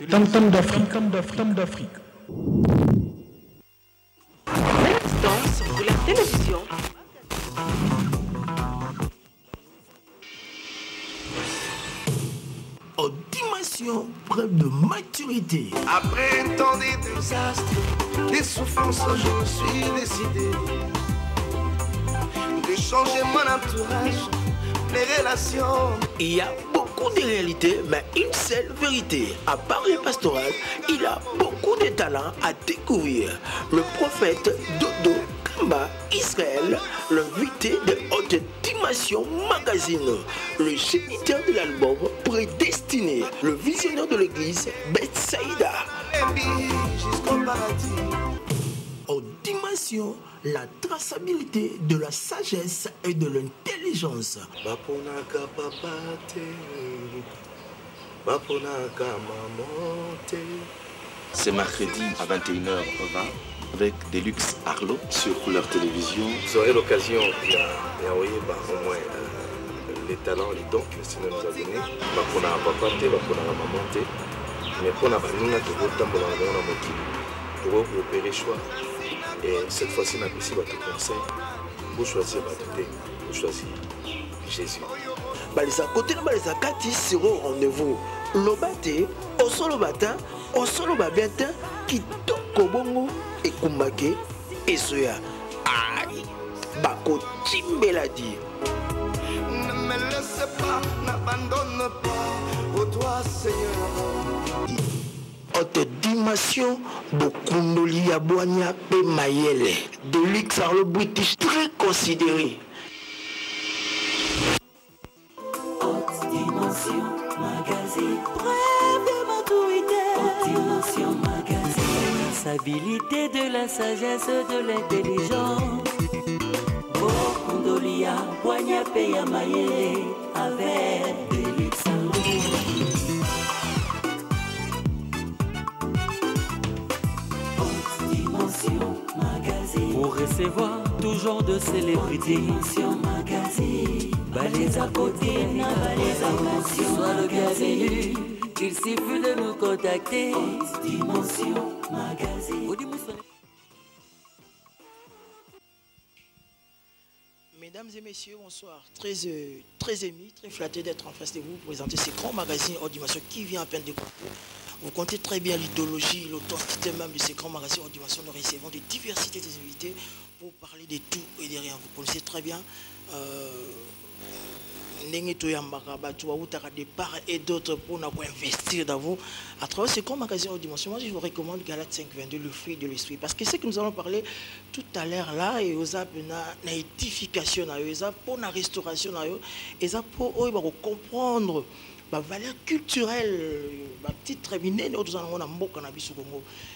Tam Tam d'Afrique. L'instance de la télévision. En dimension, preuve de maturité. Après tant de désastres, des souffrances, je me suis décidé de changer mon entourage, mes relations. Il y a beaucoup de réalités, mais une seule vérité. À part le pastoral, il a beaucoup de talents à découvrir. Le prophète Dodo Kamba Israël, l'invité de Haute Dimension Magazine, le géniteur de l'album Prédestiné, le visionnaire de l'église Bethsaïda. Jusqu'au paradis. En dimension, la traçabilité de la sagesse et de l'intelligence. Baponaka papate, baponaka mamote. C'est mercredi à 21h20 avec Deluxe Arlo sur Couleur Télévision. Vous aurez l'occasion d'envoyer au moins les talents, les dons que le Seigneur nous a donnés. Baponaka papate, baponaka mamote. Mais pour la banina, tu vas tambour dans le monde pour opérer choix. Et cette fois-ci, on a aussi votre conseil pour choisir votre thé, pour choisir Jésus. Balisa côté de Balisa Kati sera au rendez-vous. Lobate, au solo bata, au solo babiata, qui toko bongo et kumbake et soya. Aïe, bako timbeladi. Ne me laisse pas, n'abandonne pas, ô toi Seigneur. Haute dimension, Bokundoli Yaboania P. Mayele, Deluxe Arlo British très considéré. Haute dimension magazine, bref de maturité. Haute dimension magazine, stabilité de la sagesse, de l'intelligence. Bokundoli Yaboania P. Mayele avec Deluxe Arlo. Pour recevoir toujours de célébrités. Magazine, balais à côté, balais à côté. Soit le bienvenu, il suffit de nous contacter. Dimension Magazine. Mesdames et messieurs, bonsoir. Très ému, très flatté d'être en face de vous pour présenter ces grands magazines Haute Dimension qui vient à peine de couper. Vous comptez très bien l'idéologie, l'authenticité même de ces grands magazines Haute Dimension. Nous recevons des diversités des invités pour parler de tout et de rien. Vous connaissez très bien de part et d'autre pour investir dans vous à travers ces grands magazines Haute Dimension. Moi, je vous recommande Galates 5.22, le fruit de l'esprit. Parce que ce que nous allons parler tout à l'heure là, et aux na édification, pour la restauration, et pour comprendre la valeur culturelle, titre miné,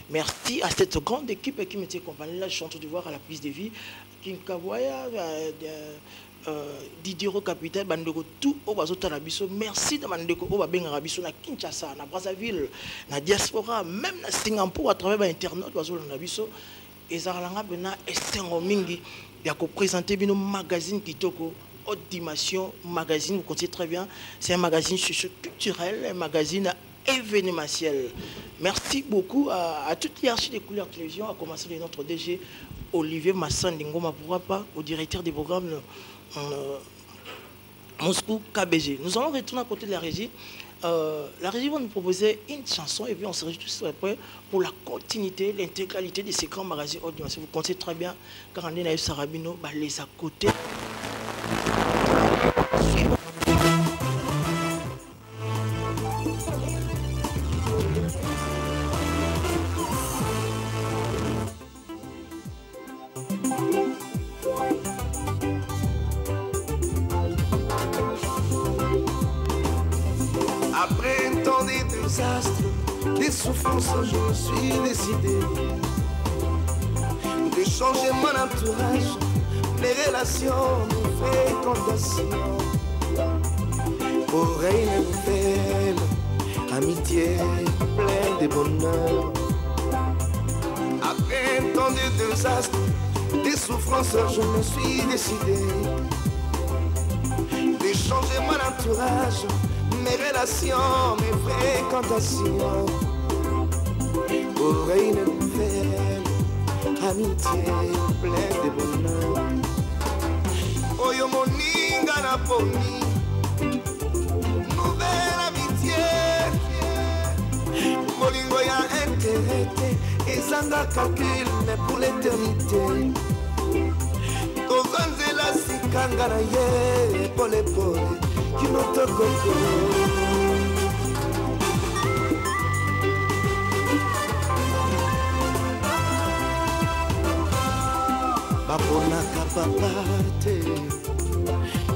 merci à cette grande équipe qui m'était accompagnée. Là, je suis en train de voir à la prise de vie, Kinkavoya, Didier Capitaine, Bandeko, tout au Bazotarabiso. Merci de Mandeko, au Babengarabiso, na Kinshasa, na Brazzaville, na diaspora, même na Singapour, à travers Internet, Bazotarabiso. Et Zarlanga Bena, Estengo Mingi, il y a présenté nos magazines Kitoko. Haute Dimension Magazine, vous connaissez très bien, c'est un magazine socio-culturel, un magazine événementiel. Merci beaucoup à toute l'hierarchie des Couleurs Télévision, à commencer de notre DG Olivier Massandingo Mapurapa, au directeur des programmes Moscou KBG. Nous allons retourner à côté de la régie. La régie va nous proposer une chanson et puis on se réjouit tout après pour la continuité, l'intégralité de ces grands magazines Haute Dimension. Vous connaissez très bien, car on est dans Sarabino, les à côté. Après un temps de désastres, des souffrances, je me suis décidé de changer mon entourage, mes relations, mes fréquentations. Oreille nouvelle, amitié pleine de bonheur. Après un temps de désastres, des souffrances, je me suis décidé de changer mon entourage, mes relations, mes fréquentations. Pour une nouvelle amitié pleine de bonheur. Oyo moninga na poni, nouvelle amitié. Molingo ya intérêt, ezanga calcul, mais pour l'éternité. Tozanzela sikanga na ye, pole pole, kinotokoko. Babonaka papa te,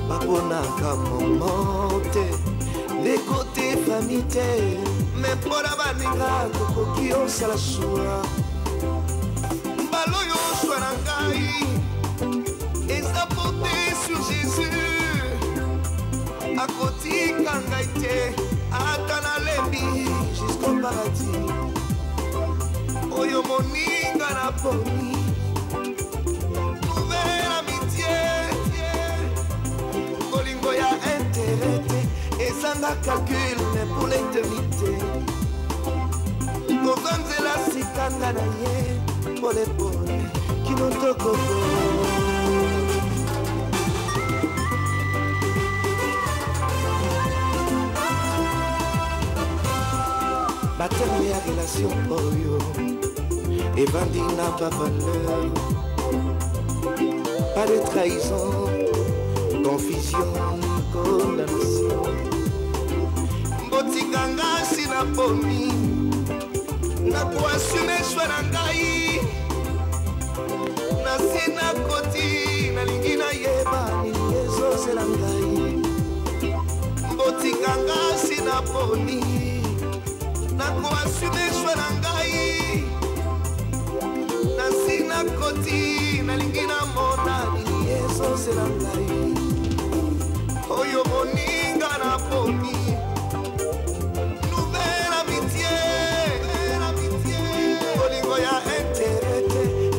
babonaka maman te, les côtés famille te, mais pour la baninga tokoki osala choix. Baloyo choix na ngai, eza porté sur Jésus. Akotika ngai te, ata nalembi jusqu'au paradis. Oyo moninga na poni. Ezanga calcul, mais pour l'éternité. Kozanzela sikanga na ye, pole pole, kinotokoko. Baterme ya relation oyo, evandi na ba valeur. Pas de trahison, confusion, condamnation. Botikanga sina poni, na kuasume shwara ngai. Na sina koti, na lingina yeba ni yezo zela ngai. Botikanga sina poni, na kuasume shwara ngai. Na sina koti, na lingina mona ni yezo zela ngai. Oyo moninga na poni, nouvelle amitié. Olingo ya intérêt,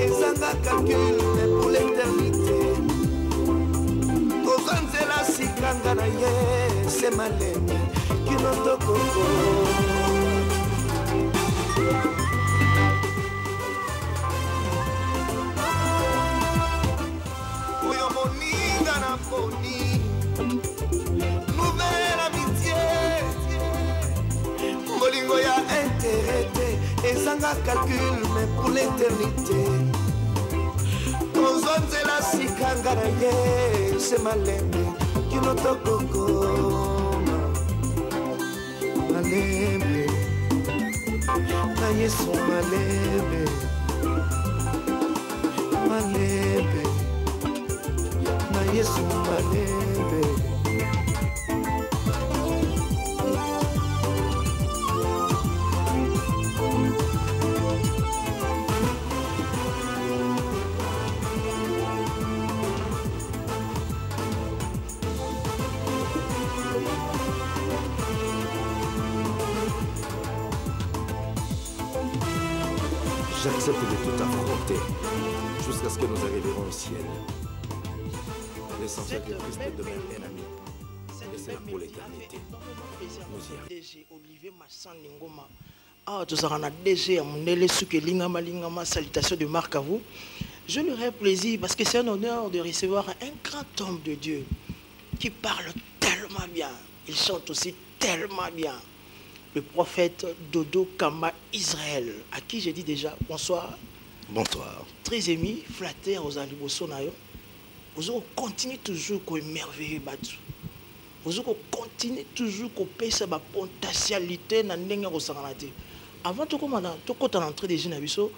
ezanga calcul, mais pour l'éternité. Kozanzela sikanga na ye, c'est maleme, kinotokoko. Oyo moninga na poni, nouvelle amitié. Molingo ya intérêt, ezanga calcul, mais pour l'éternité. Kozonzela sikanga na ye, c'est malembe, kinotokoko. Malembe, na yesu malembe. Malembe, na yesu malembe. J'accepte de tout affronter jusqu'à ce que nous arriverons au ciel. L'essentiel que Christ demeure un ami. Et c'est là pour l'éternité. Nous y allons. DG Olivier Massani Ngoma. Ah, tout ça, on a DG Amunele Souke Lingama Lingama. Salutations de Marc à vous. Je lui aurais plaisir parce que c'est un honneur de recevoir un grand homme de Dieu qui parle tellement bien. Il chante aussi tellement bien. Le prophète Dodo Kama Israël, à qui j'ai dit déjà bonsoir. Bonsoir. Très ému, flatté aux Alibosonayo. Vous continuez toujours à émerveiller Batu. Vous continuez toujours à payer sa potentialité dans le santé. Avant de commencer à l'entrée des jeunes abisso,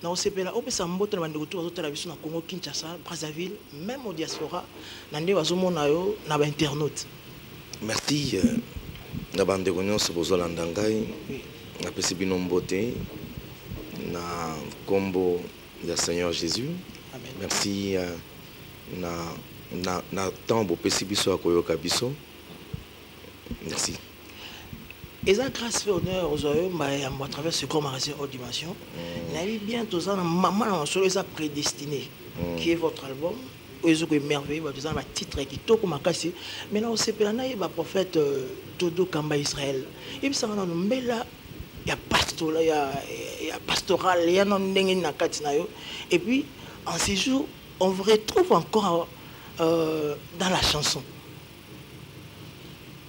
dans le CPLA, on peut s'embêter dans le retour à l'abisso dans le Congo, Kinshasa, Brazzaville, même au diaspora, dans le Wazomonayo, dans l'internaute. Merci. Na bande nyonso bozolanda ngai napesi bino mbote na kombo ya Seigneur Jésus. Amen. Merci na temps bopesi biso akoyoka biso. Merci. Et ça grâce et honneur aux hommes à travers ce grand magasin Haute Dimension. Il y a bien tous ans maman en solo ça prédestiné qui est votre album oyo ko merveilleux ba tozana ba titre qui toko makasi maintenant au sepelana ba prophète Dodo Kamba Israël et puis ça na mbela ya pastoral ya pastoral ya non ndenge na kati na yo et puis en ces jours on vous retrouve encore dans la chanson.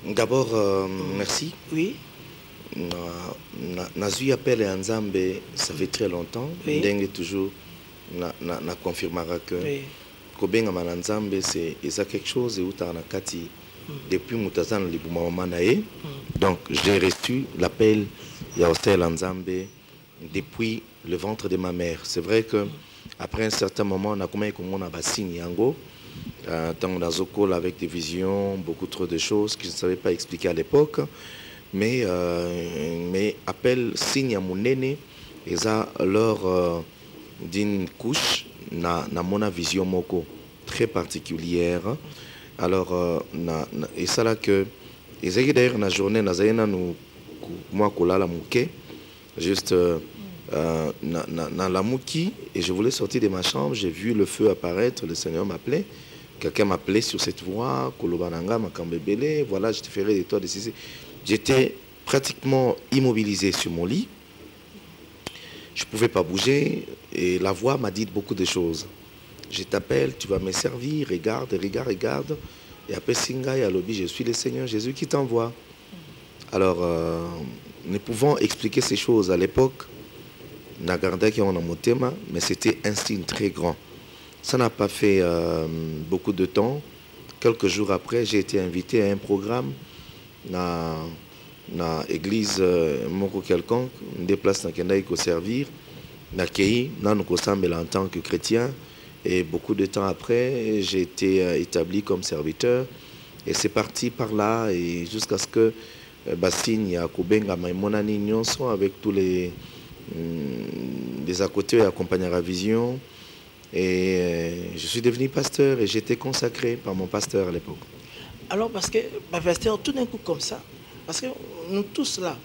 D'abord merci. Oui. Nazui appel et Nzambe ça fait très longtemps. Oui. Ndenge toujours na confirmera que kobenga mananzambe c'est quelque chose et utana kati depuis mutazana libuma mama na ye. Donc j'ai reçu l'appel ya hostel Nzambe depuis le ventre de ma mère. C'est vrai que après un certain moment on a comme on a bassine yango tant on a avec des visions, beaucoup trop de choses que je ne savais pas expliquer à l'époque. Mais appel signe à mon aîné et ça leur d'une couche na mon vision moko très particulière. Alors et ça là que et ça d'ailleurs la journée na zaina nous moi kolala muke juste na la muki et je voulais sortir de ma chambre, j'ai vu le feu apparaître, le Seigneur m'appelait. Quelqu'un m'appelait sur cette voie, Kolobananga, Makambebele, voilà, je te ferai des toits de Cissé. J'étais pratiquement immobilisé sur mon lit. Je ne pouvais pas bouger et la voix m'a dit beaucoup de choses. Je t'appelle, tu vas me servir, regarde. Et après Singa et Alobi, je suis le Seigneur Jésus qui t'envoie. Alors, nous pouvons expliquer ces choses à l'époque. Nagarda qui en a mon thème, mais c'était un signe très grand. Ça n'a pas fait beaucoup de temps. Quelques jours après, j'ai été invité à un programme dans l'église moko quelconque, une des places dans laquelle il faut servir, en tant que chrétien. Et beaucoup de temps après, j'ai été établi comme serviteur. Et c'est parti par là, et jusqu'à ce que Bassine Yakubenga Maimonani Nyonso avec tous les à côté accompagnent la vision. Et je suis devenu pasteur et j'étais consacré par mon pasteur à l'époque. Alors parce que, pasteur, tout d'un coup comme ça, parce que nous tous là,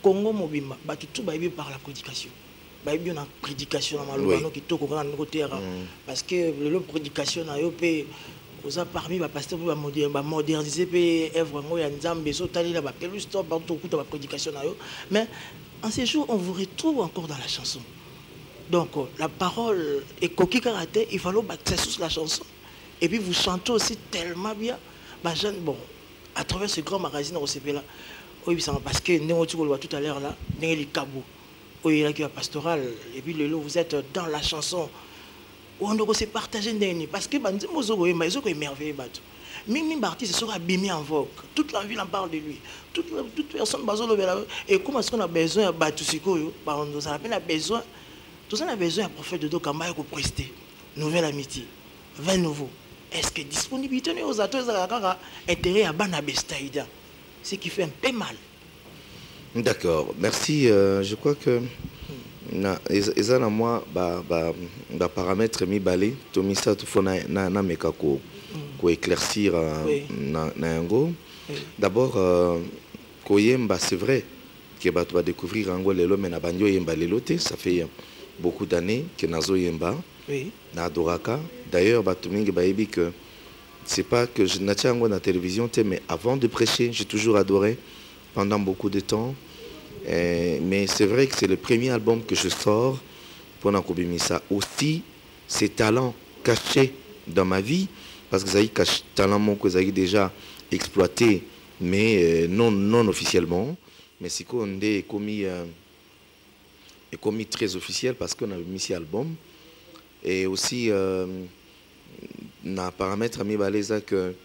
Congo Mobimba, tout par la prédication. Il y a une prédication qui parce que la prédication a parmi les pasteurs pour moderniser la prédication. Mais en ces jours, on vous retrouve encore dans la chanson. Donc, la parole est coquille karaté, il fallait battre sur la chanson. Et puis, vous chantez aussi tellement bien. Bon, à travers ce grand magazine, on s'est là. Parce que nous tout à l'heure là, nous avons les cabos. Il y a la pastorale. Et puis, vous êtes dans la chanson. On doit se partager parce que nous merveilleux. Même artiste sera abîmé en vogue. Toute la ville en parle de lui. Toute personne et comment est-ce qu'on a besoin de battre ce qu'on a besoin. Tout ça, on a besoin d'un prophète de Dodo Kamba pour prester. Nouvelle amitié. 20 nouveaux. Est-ce que disponibilité aux atouts intérêt à Banabestaïda? Ce qui fait un peu mal. D'accord. Merci. Je crois que ils ont moi paramètre mi balé. Tomi ça tout faut na meka ko éclaircir na yango. D'abord koyemba c'est vrai que tu vas découvrir Ango lelo mais na banyo yemba lelote ça fait beaucoup d'années que Nazo Yemba, na Adoraka. D'ailleurs, Batumingi Baïbi que c'est pas que je n'ai pas la télévision, mais avant de prêcher, j'ai toujours adoré pendant beaucoup de temps. Mais c'est vrai que c'est le premier album que je sors pour Nakobimisa. Aussi, ces talents cachés dans ma vie, parce que ça talent que j'ai déjà exploité, mais non officiellement. Mais c'est qu'on est commis très officiel parce qu'on a mis cet album et aussi na paramètre ami baleza que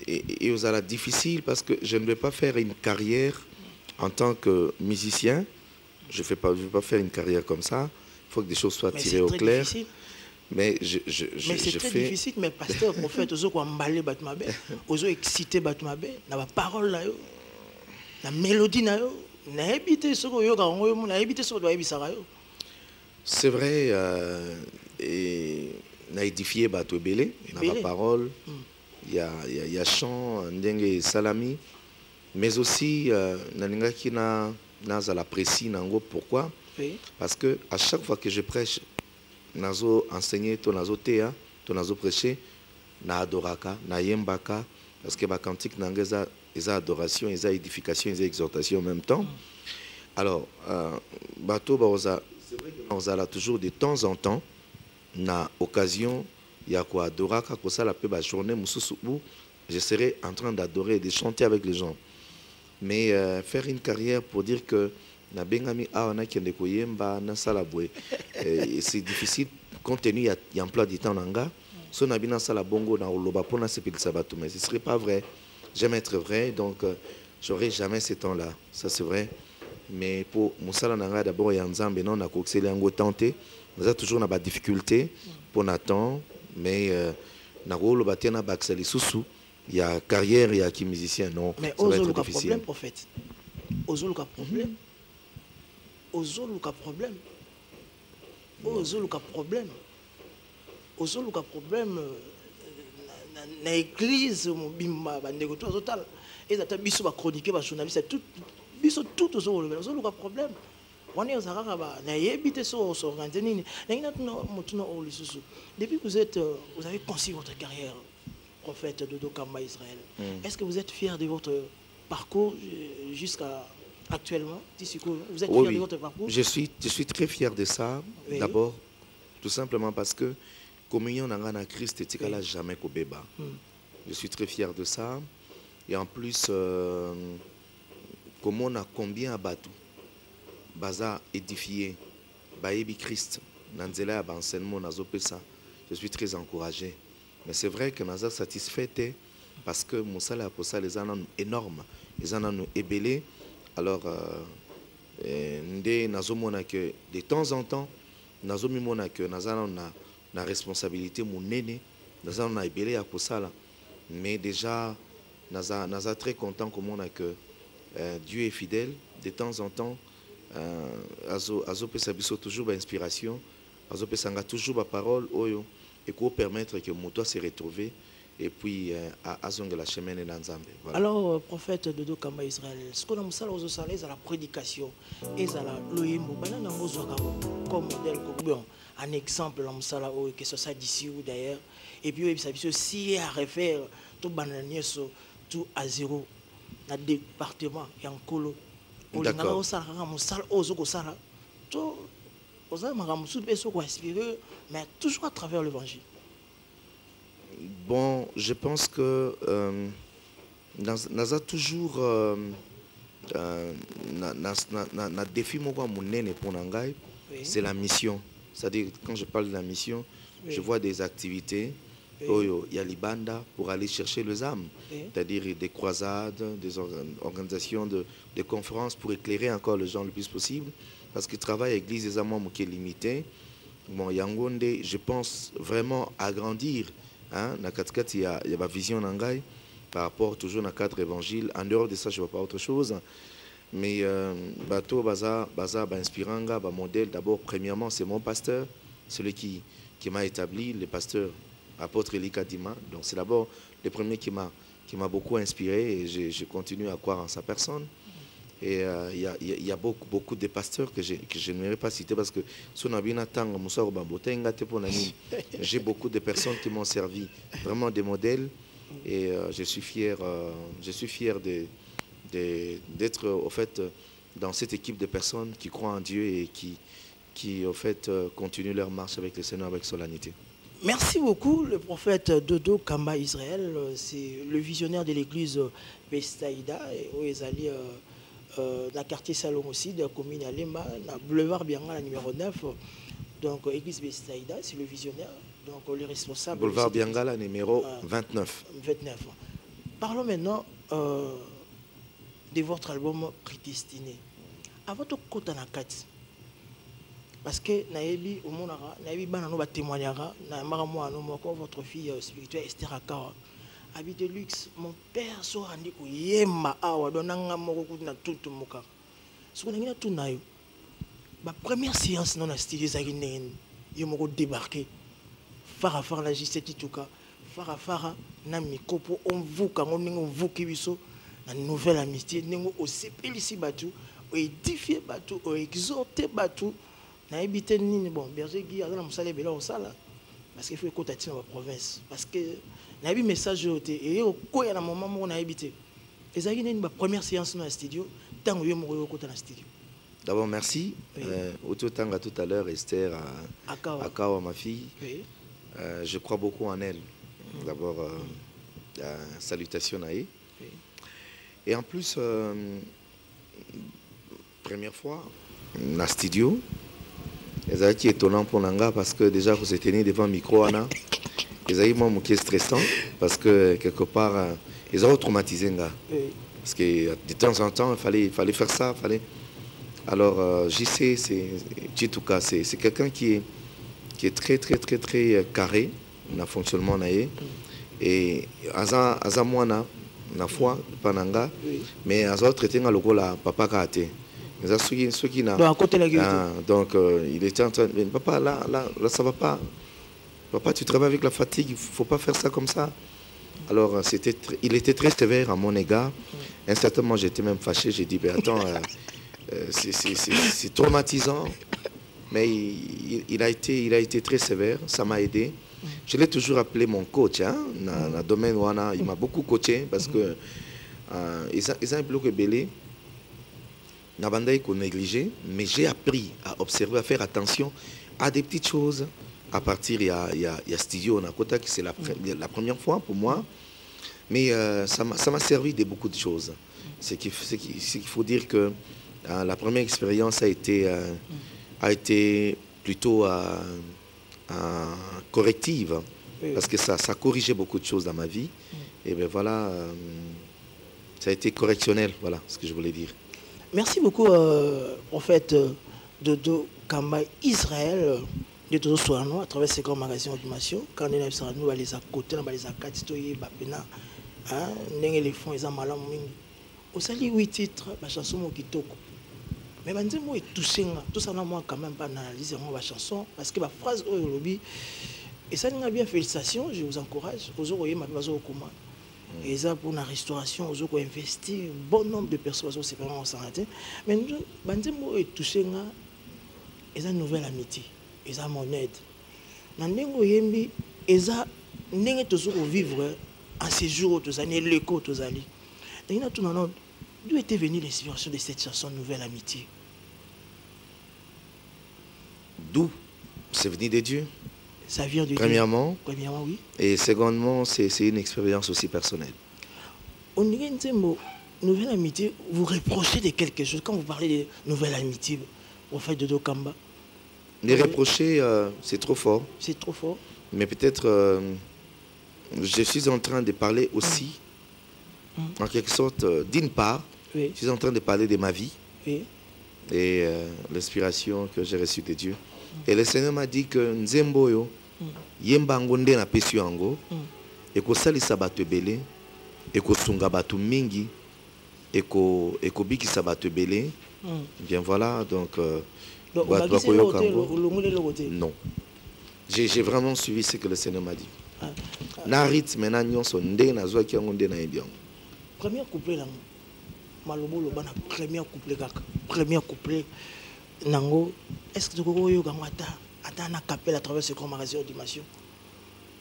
et aux la difficile parce que je ne vais pas faire une carrière en tant que musicien. Je ne vais pas faire une carrière comme ça. Il faut que des choses soient tirées au clair. Difficile. Mais c'est très difficile. Mais pasteur, prophète, aux autres emballé batmabe, aux autres excité batmabe, na la parole là, la mélodie là. C'est vrai, et on a édifié Bato Belé, on a la parole, il y a chant, Ndenge Salami, mais aussi, Nalinga na la précis, pourquoi? Parce que à chaque fois que je prêche, Nazo enseigné ton Nazo Théa, tonazo prêcher na adoraka na yembaka parce que ba cantique nanga eza adoration, eza édification, eza exhortation en même temps. Alors bato baoza, c'est vrai que on a toujours de temps en temps na occasion ya ko adoraka ko ça la pe ba journée mususu où je serai en train d'adorer et de chanter avec les gens. Mais faire une carrière pour dire que na bengami awana kende ko yemba na salabwe c'est difficile compte tenu ya emploi du temps nanga. So na bina sala bongo na oloba pona sepelisa bato, mais ce serait pas vrai. J'aime être vrai, donc j'aurai jamais ce temps-là. Ça c'est vrai. Mais pour Moussala Nanga d'abord et Nzambe non na kokseli yango tenté. Nous avons toujours na ba difficulté pour Nathan, mais na rolo batena bakseli susu. Il y a carrière, il y a qui musicien non. Mais Ozoluka problème prophète. Ozoluka problème. Ozoluka problème. Ozoluka problème. Ozoluka problème. Na église mobimba bandeko to total et ata biso ba chroniquer ba journaliste tout biso tout ozoluka problème. On est depuis que vous avez conçu votre carrière, prophète Dodo Kamba Israël, est-ce que vous êtes fier de votre parcours jusqu'à actuellement? Vous êtes fier de votre parcours? Je suis très fier de ça. Oui. D'abord, tout simplement parce que communion n'a Christ et Tikala jamais kobeba. Je suis très fier de ça. Et en plus, comme on a combien à Batou, Baza édifié, Baébi Christ, Nanzela Abansenmo Nazopesa, je suis très encouragé. Mais c'est vrai que Naza satisfait parce que Moussa a posé les années énormes, les années ébélées. Alors, Nazomona que de temps en temps, Nazomimona que Naza na responsabilité mon aîné, Naza na ébélé à Kosala. Mais déjà, Naza très content comme on a que Dieu est fidèle. De temps en temps, Azo Pesabiso toujours l'inspiration, Azo Pesanga toujours la parole, et pour permettre que Moutoua se retrouve et puis Azong la chemin et l'ensemble. Alors, prophète Dodo Kamba Israël, ce qu'on a mis ça aux salés à la prédication et à la loyembo, comme modèle, un exemple, que ce soit d'ici ou d'ailleurs, et puis si à refaire tout bananier, tout à zéro, dans le département, et en colo. D'accord. Mais toujours à travers l'évangile. Bon, je pense que Naza toujours na défi pour Nangai, c'est la mission. C'est-à-dire quand je parle de la mission, je vois des activités. Il y a l'Ibanda pour aller chercher les âmes, c'est-à-dire des croisades, des organisations de conférences pour éclairer encore les gens le plus possible, parce que le travail à l'église des âmes qui est limité. Bon, Yangonde, je pense vraiment agrandir. Hein, il y a ma vision Nangai par rapport toujours dans le cadre évangile. En dehors de ça, je ne vois pas autre chose. Mais Bato Baza inspiranga, modèle, d'abord, premièrement, c'est mon pasteur, celui qui m'a établi, le pasteur apôtre Elika Dima. Donc c'est d'abord le premier qui m'a beaucoup inspiré et je continue à croire en sa personne. Et il y a beaucoup de pasteurs que je n'aimerais pas citer parce que j'ai beaucoup de personnes qui m'ont servi, vraiment des modèles. Et je suis fier d'être au fait dans cette équipe de personnes qui croient en Dieu et qui au fait continuent leur marche avec le Seigneur avec solennité. Merci beaucoup, le prophète Dodo Kamba Israël, c'est le visionnaire de l'église Bestaïda, et où ils allaient dans le quartier Salon aussi, de la commune à Lema, dans le boulevard Bianga, numéro 9. Donc, l'église Bestaïda, c'est le visionnaire, donc le responsable. Boulevard Bianga, numéro 29. Parlons maintenant de votre album Prédestiné. À votre côté, parce que naebi omonara naebi bana no ba témoignera na mara moi no moko votre fille spirituelle Esther Akawa habite luxe mon père so andi ko yema awa donanga moko kuna tutu moka so ngina tunayo ba première séance non na studio za ginen yo moko débarquer fara la J7 tuka fara na mikopo on vuka ngoningo vuki biso na nouvelle amitié ningo o sepelisi batu o édifier batu o exhorter batu. Na ebité nini bon berger Guy azana musala bela osala parce qu'il faut écouter dans la province. Parce que il y a un message et au y a un moment où on a habité. Et ça a été ma première séance dans le studio, tant que je suis dans le studio. D'abord, merci. Oui. Autant à tout à l'heure, Esther, Akawa, ma fille. Oui. Je crois beaucoup en elle. D'abord, salutations à elle. Oui. Et en plus, première fois, dans le studio, c'est étonnant pour Nanga parce que déjà, vous êtes tenu devant le micro, Anna. C'est moi qui est stressant parce que quelque part, ils ont traumatisé. Oui. Parce que de temps en temps, il fallait faire ça. Alors, JC, c'est quelqu'un qui est très, très, très, très carré dans le fonctionnement. Et à moi, na foi, pananga, mais à autres, traité dans le rôle à papa Kate. Ceux qui n'a. Donc, il était en train de dire, papa, là, ça va pas. Papa, tu travailles avec la fatigue, il ne faut pas faire ça comme ça. Alors, il était très sévère à mon égard. À un certain moment, j'étais même fâché. J'ai dit, attends, c'est traumatisant. Mais il a été très sévère, ça m'a aidé. Je l'ai toujours appelé mon coach. Dans le domaine où il m'a beaucoup coaché parce que ils ont un bloc belé. Nabanda qu'on négligé, mais j'ai appris à observer, à faire attention à des petites choses. À partir, il y a studio en Akota, qui c'est la première fois pour moi. Mais ça m'a servi de beaucoup de choses. C'est qu'il faut dire que la première expérience a été plutôt corrective. Parce que ça corrigeait beaucoup de choses dans ma vie. Et bien voilà, ça a été correctionnel, voilà ce que je voulais dire. Merci beaucoup, prophète Dodo Kamba Israël, de Dodo Soano, à travers ces grands magasins d'animation. Quand on est à nous, les à côté, les à quatre, les à les fonds, les à malam. Au sali 8 titres, la chanson Mokitoko. Mais je suis touché, tout ça, moi, quand même, pas analyser la chanson, parce que la phrase au lobby, et ça, nous bien félicitations, je vous encourage. Vous aurez ma base au commun. Et ça, pour la restauration, vous avez investi un bon nombre de personnes, c'est vraiment santé. Mais nous, je suis touché, et ça, une nouvelle amitié, et ça, mon aide. Et ça, nous toujours vivre en ces jours, tous années, l'écho, tous années. D'où était venue l'inspiration de cette chanson Nouvelle Amitié? D'où? C'est venu de Dieu. Ça vient de Dieu. Premièrement, oui. Et secondement, c'est une expérience aussi personnelle. On dirait Nouvelle Amitié, vous reprochez de quelque chose. Quand vous parlez de Nouvelle Amitié, au fait de Dokamba. Les reprocher, c'est trop fort. C'est trop fort. Mais peut-être, je suis en train de parler aussi, en quelque sorte, d'une part, je suis en train de parler de ma vie et l'inspiration que j'ai reçue de Dieu. Et le Seigneur m'a dit que Nzemboyo, Yembangonde na pesu yango, et ko salisa bato belé, et ko sunga bato mingi, et ko biki sa bato belé. Bien voilà, donc non. J'ai vraiment suivi ce que le Seigneur m'a dit. Narit maintenant son ndé na zwa ki yango ndé na yebi yango. Premier couplet là. Malobo lo bana premier couplet kaka. Premier couplet nango, est-ce que tu peux yoga attends na capelle à travers ce grand magasin d'animation?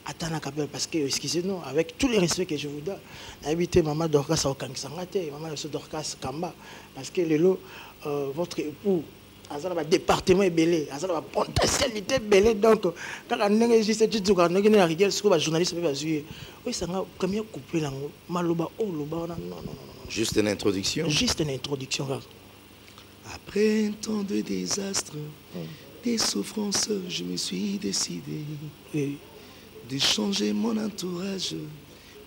Attends na capelle parce que excusez-nous, avec tous les respects que je vous donne, invité maman Dorcas au Kangsangate, maman Dorcas Kamba, parce que le lot, votre époux, à département est belé, à la potentialité belé, donc quand on est juste tu dois nous gagner la rigueur, ce que les journalistes peuvent assurer. Oui, c'est un premier couplet là, maloba oh loba non. Juste une introduction. Juste une introduction. Après un temps de désastres, des souffrances, je me suis décidé de changer mon entourage,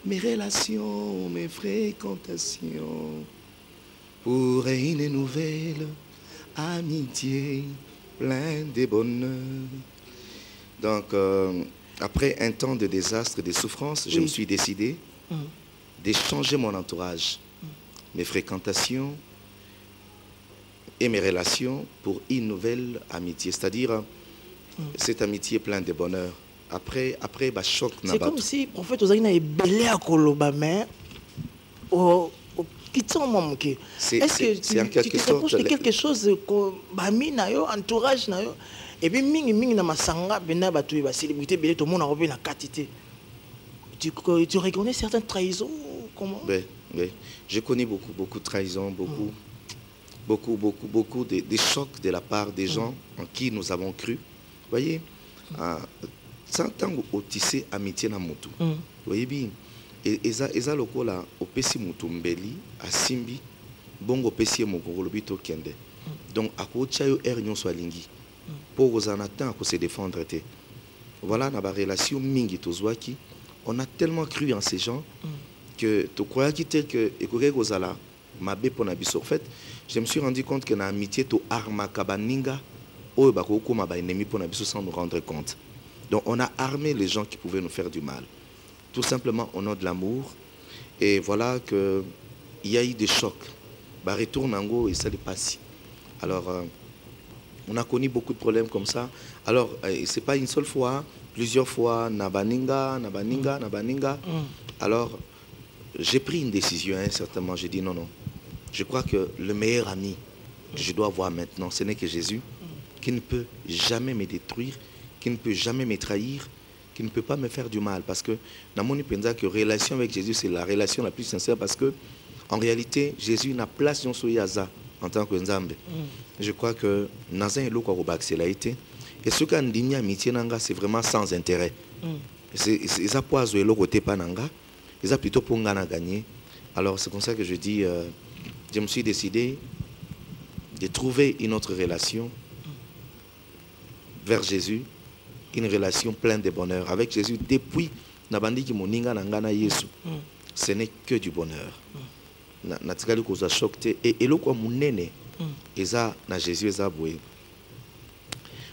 mes relations, mes fréquentations, pour une nouvelle amitié, plein de bonheur. Donc, après un temps de désastres, de souffrances, je me suis décidé de changer mon entourage, mes fréquentations, et mes relations pour une nouvelle amitié, c'est-à-dire cette amitié pleine de bonheur. Après choc. C'est comme si, prophète, vous avez belé à Koloba, mais Est-ce en que quelque tu te sorte rapproches de quelque chose comme Bami Nayo, entourage Nayo? Et puis, mingi na masanga, bena batu ba célébrité, bena tout le monde a repris la quantité. Tu reconnais certaines trahisons? Comment? Oui. Je connais beaucoup de trahisons, beaucoup de chocs de la part des gens en qui nous avons cru. Vous voyez, sans tant au tissé amitié na motu. Vous voyez bien, et ça lokola au pesi mutu mbeli a simbi bongo pesi mokolo bito kende. Donc à ko chayo ernion so alingi. Pour aux anatans à se défendre. Voilà, dans la relation mingi tozwaki, on a tellement cru en ces gens que tu crois que en fait, je me suis rendu compte que dans l'amitié, tu arma kabaninga, sans nous rendre compte. Donc on a armé les gens qui pouvaient nous faire du mal. Tout simplement au nom de l'amour. Et voilà qu'il y a eu des chocs. Retourne en go et ça n'est pas si. Alors, on a connu beaucoup de problèmes comme ça. Alors, ce n'est pas une seule fois, plusieurs fois, nabaninga. Alors, j'ai pris une décision, certainement. J'ai dit non. Je crois que le meilleur ami que je dois avoir maintenant, ce n'est que Jésus, qui ne peut jamais me détruire, qui ne peut jamais me trahir, qui ne peut pas me faire du mal. Parce que dans mon opinion, que relation avec Jésus, c'est la relation la plus sincère. Parce que, en réalité, Jésus n'a place dans ce yaza en tant que Nzambe. Je crois que Nazan et Loko c'est été. Et ce qu'on dit amitié nanga, c'est vraiment sans intérêt. C'est ça pour jouer le côté pananga. C'est plutôt pour gagner. Alors c'est comme ça que je dis, je me suis décidé de trouver une autre relation vers Jésus, une relation pleine de bonheur avec Jésus. Depuis Nabandi qui moninga nangana Yesu, ce n'est que du bonheur. Natikali koza chokte et le quoi munene. Eza na Jésus eza boué.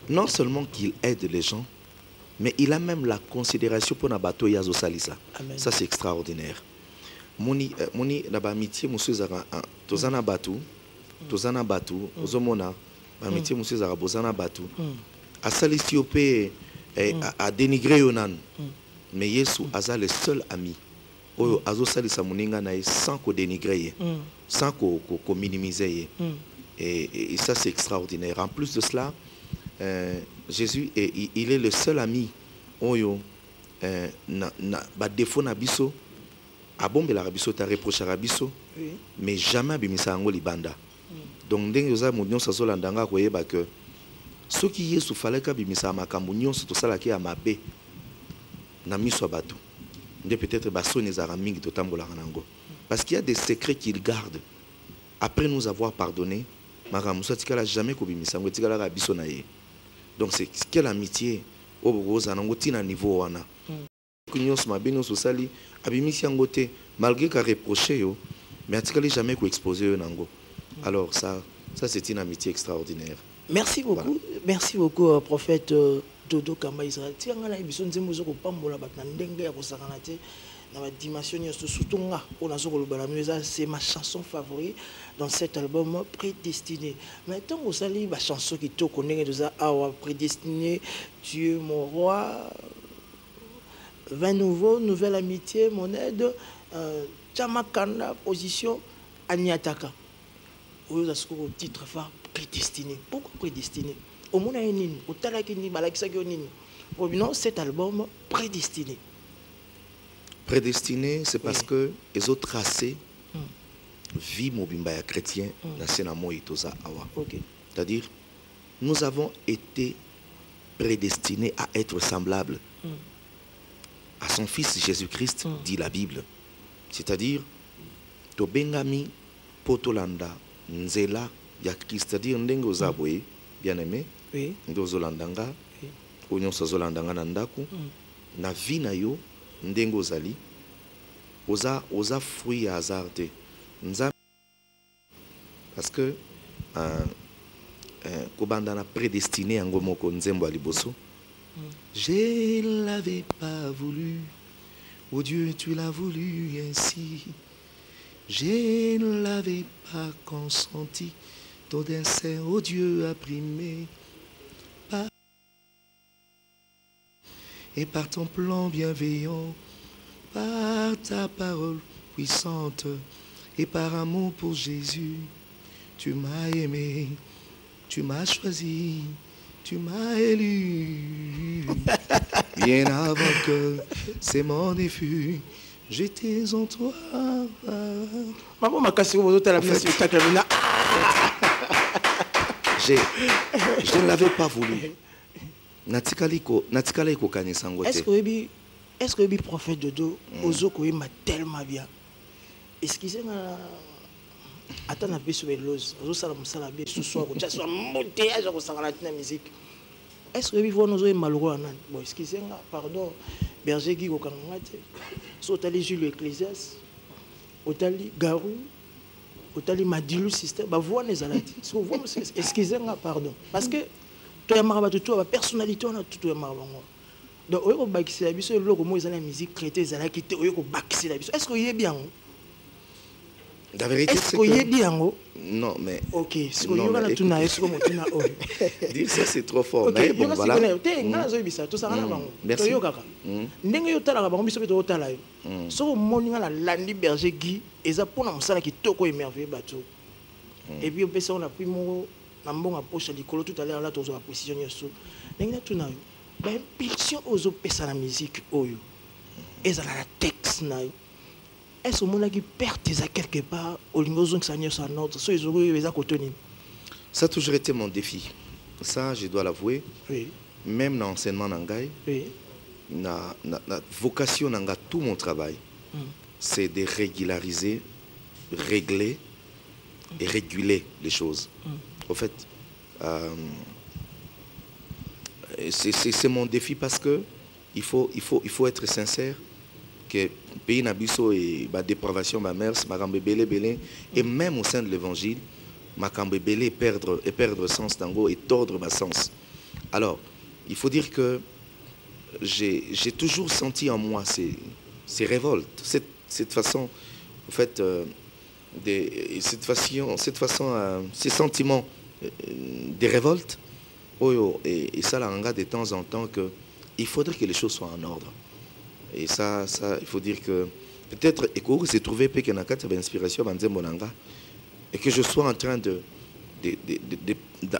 Non seulement qu'il aide les gens, mais il a même la considération pour nabato yazo salisa. Ça c'est extraordinaire. Moni na amitié monsieur zara tozana batu ozomona amitié monsieur zara bozana batu a salisi opé a dénigrer yonan. Mais Yesu aza le seul ami. Oyo azo salisa muninga na sans ko dénigrer, sans ko minimiser. Et ça, c'est extraordinaire. En plus de cela, Jésus, il est le seul ami. Oyo, défaut na biso, abombe la rabiso, ta reproche à rabiso, mais jamais bimisa ango libanda. Donc, dès que nous avons dit que ce qui est sous fallait que bimisa makambo nyonso to sala ki amabe na miso batu. Peut-être basoni zaramingi to tambola ranango. Parce qu'il y a des secrets qu'il garde. Après nous avoir pardonné, jamais donc c'est quelle amitié au niveau malgré qu'à reprocher mais jamais exposer alors ça c'est une amitié extraordinaire. Merci beaucoup. Voilà. Merci beaucoup prophète Dodo Kamba Israël. C'est ma chanson favorite dans cet album Prédestiné. Maintenant, vous allez la chanson qui te connaît déjà Prédestiné, Dieu mon roi, 20 nouveaux, nouvelle amitié, mon aide, Chamakanda, position, Aniataka. Vous avez le titre phare Prédestiné. Pourquoi Prédestiné? Au monde est nini, au talakini, malakisaki nini. Non, cet album Prédestiné. Prédestiné, c'est parce que les autres tracé vie mobimba chrétien dans Sénamo et Toza Awa. C'est-à-dire, nous avons été prédestinés à être semblables à son fils Jésus-Christ, dit la Bible. C'est-à-dire, to bengami potolanda nzela ya Christ, c'est-à-dire ndengo zabwe bien aimé, ndozo landanga, onyo sozo landanga nandaku, na vie na yo ndengo zali oza fruit ya hasard te. Parce que kobandana prédestiné yango moko nzembo aliboso. Je l'avais pas voulu, oh Dieu tu l'as voulu ainsi. Je ne l'avais pas consenti, ton dessein, oh Dieu, a primé. Et par ton plan bienveillant, par ta parole puissante, Et par amour pour Jésus, tu m'as aimé, tu m'as choisi, tu m'as élu. Bien avant que ces mots n'aient fui, j'étais en toi. Maman m'a cassé au la spectacle. Je ne l'avais pas voulu. Est-ce que le prophète Dodo, Ozo m'a tellement bien. Excusez-moi. Attends un peu sur les loses. Ozo Salam bien ce soir. Tu as monté à la musique. Est-ce que vous avez malheureux? Bon, excusez-moi, pardon. Berger Guy au Kanangate. Sotali Jules Ecclésias. Otali Garou. Otali Madilou système. Bah, vous les alati. Excusez-moi, pardon. Parce que tu as marre de toi, la personnalité, on a tout marre. Donc, on va baquer la biso, le logo, ils ont la musique traitée, ils ont la quitté, on va baquer la biso. Est-ce qu'il y est bien? La vérité, est-ce qu'il y est bien? Non, mais. Ok, ce qu'il y a tout na, est-ce que tu n'as pas? Dire ça, c'est trop fort. Mais bon, voilà. Merci. Ndenge yo tala ba biso beto tala yo. So moninga la landi berger Guy, eza pona musala ki toko émerveillé bato. Et puis on peut ça on a pris mon nambonga poche likolo tout à l'heure là tozo la précision yoso. Ndenge tout na yo. Ba impulsion ozo pesa na musique oyo. Ezala la texte na yo. Est-ce que mon qui perd quelque part au lingozo que ça n'y a pas notre so ils ont côté. Ça a toujours été mon défi. Ça je dois l'avouer. Oui. Même dans l'enseignement n'angai. Oui. Na vocation n'anga tout mon travail. C'est de régulariser, régler et réguler les choses. En fait, c'est mon défi parce que il faut être sincère que pays nabiso et ma dépravation, ma mère, ma gambe belé, et même au sein de l'évangile, ma gambe belé perdre sens tango et tordre ma sens. Alors, il faut dire que j'ai toujours senti en moi ces révoltes, cette façon, en fait, ces sentiments de révolte, et ça la de temps en temps que il faudrait que les choses soient en ordre. Et ça, il faut dire que peut-être Eko s'est trouvé que na kati ba inspiration banzembo nanga et que je sois en train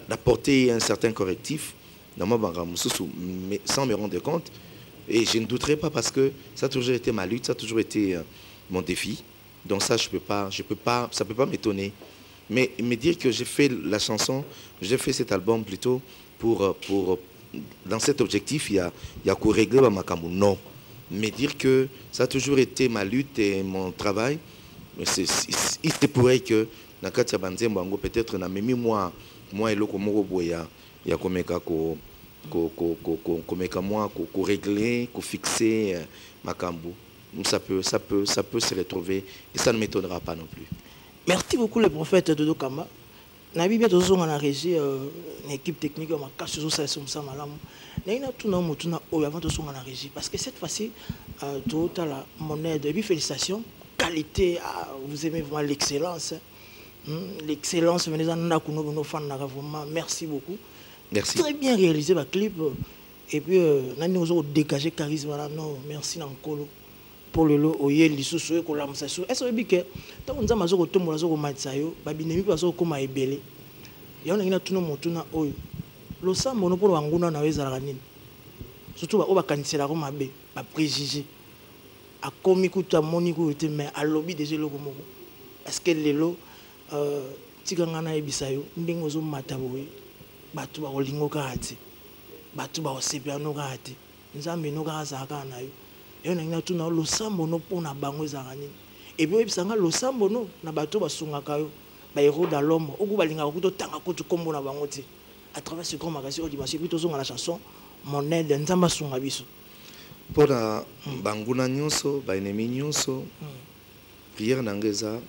d'apporter un certain correctif dans ma banga mususu sans me rendre compte. Et je ne douterai pas parce que ça a toujours été ma lutte, ça a toujours été mon défi. Donc ça, ça peut pas m'étonner. Mais me dire que j'ai fait la chanson, j'ai fait cet album plutôt pour dans cet objectif, il y a qu'à régler ma makambu. Non. Mais dire que ça a toujours été ma lutte et mon travail, mais il se pourrait que na katia banzembo ngo peut-être na memi moi et loko moko boya ya komeka ko régler, ko fixer makambu. Ça peut se retrouver et ça ne m'étonnera pas non plus. Merci beaucoup le prophète Dodo Kamba. Na Bible tozo ngana régie une équipe technique ma casse sur ça sur ça malamu. Na ina tuna mutuna o avant tozo ngana régie parce que cette fois-ci tout à la monnaie de félicitations, qualité, vous aimez vraiment l'excellence. L'excellence venez en na kuno no fan na vraiment merci beaucoup. Merci. Très bien réalisé votre clip et puis nani ozo dégager charisme là non merci nankolo. Pour le lot oye lisusu ko lamsa so est-ce que tant nza mazo ko tombola zo ko matsayo babinemi bazo ko ma ebele yona ngina tuno motuna oyo lo sambo no pour wanguna na wezala nini surtout ba kanisela ko mabe ba préjugé a komi kuta moni ko ete mais a lobby déjà loko moko est-ce que lelo tikanga na ebisayo ndingo zo mata boye batu ba olingo kati batu ba osepia no kati nzambe no kaza kana yo et on a tout dans le sambo no pour na bango zarani et puis bisanga le sambo no na bato basunga kayo ba héros dans l'homme oku balinga ko to tanga ko to kombo na bango ti à travers ce grand magasin au dimanche puis to zonga la chanson mon aide nzamba sunga biso pour na banguna nyonso ba ennemi nyonso prière nangeza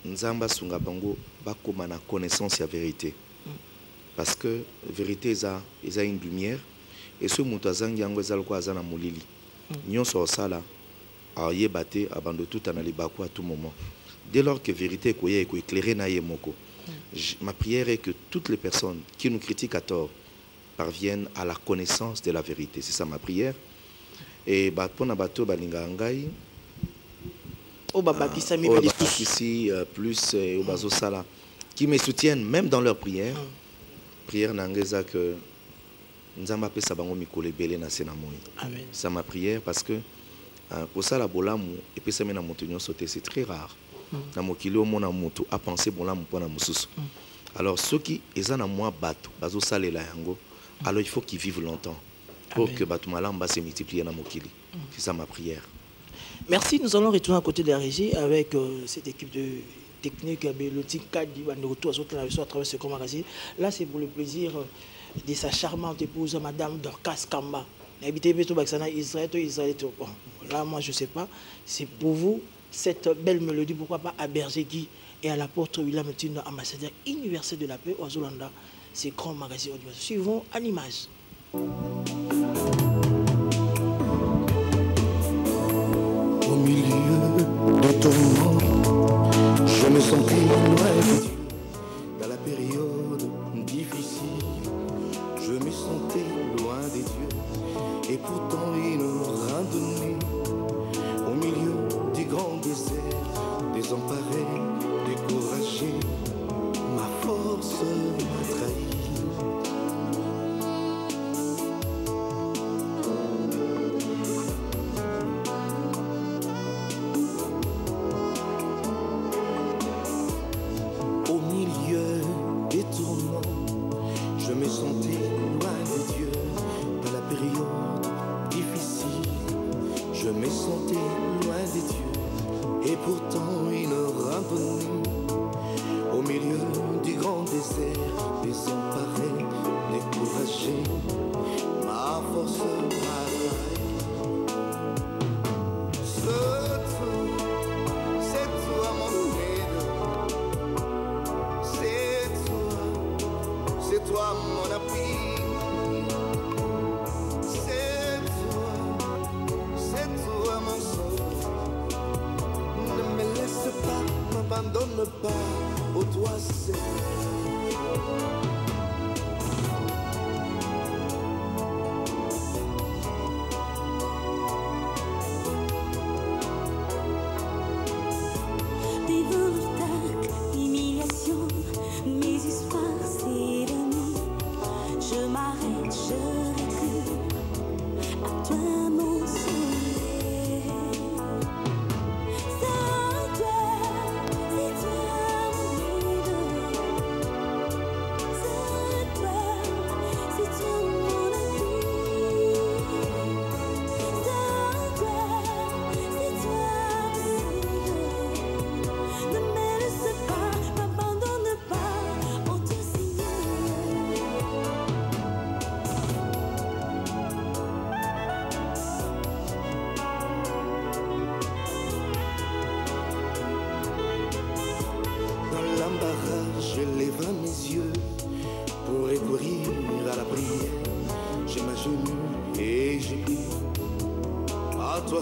nzamba sunga bango bakoma na connaissance ya vérité parce que vérité eza une lumière et ce mutazangi yango eza lokwa azana molili nyonso osala ayebate abando tout anali bako à tout moment dès lors que vérité koya ko éclairer na yemoko. Ma prière est que toutes les personnes qui nous critiquent à tort parviennent à la connaissance de la vérité. C'est ça ma prière. Et pona bato balinga ngai Babakisi, plus au Bazo Sala, qui me soutiennent même dans leurs prières. Prière n'angeza que Nzamba pe sabango mikole belé na senamoy. Amen. C'est ma prière parce que pour ça la bolamu et puis ça mena montonyo sauter c'est très rare. Na mokili o mona mutu a penser bolamu pona mususu. Alors ceux qui ezana moi bato Bazo Salela yango, alors il faut qu'ils vivent longtemps pour que Bato Malamba se multiplie na mokili. C'est ça ma prière. Merci, nous allons retourner à côté de la régie avec cette équipe de technique, le Tikadi, de retour à travers ce magazine. Là, c'est pour le plaisir de sa charmante épouse, Madame Dorcas Kamba. Israël. Bon, là, moi, je ne sais pas. C'est pour vous, cette belle mélodie, pourquoi pas à Bergegui et à l'apôtre William Tino, ambassadeur universel de la paix, aux Zolanda, ces grands magazines audiovisuels. Suivons en image. Au milieu de tourments, je me sentais loin de Dieu. Dans la période difficile, je me sentais loin des dieux. Et pourtant une randonnée au milieu du grand désert, désemparé, découragé, ma force m'a trahi.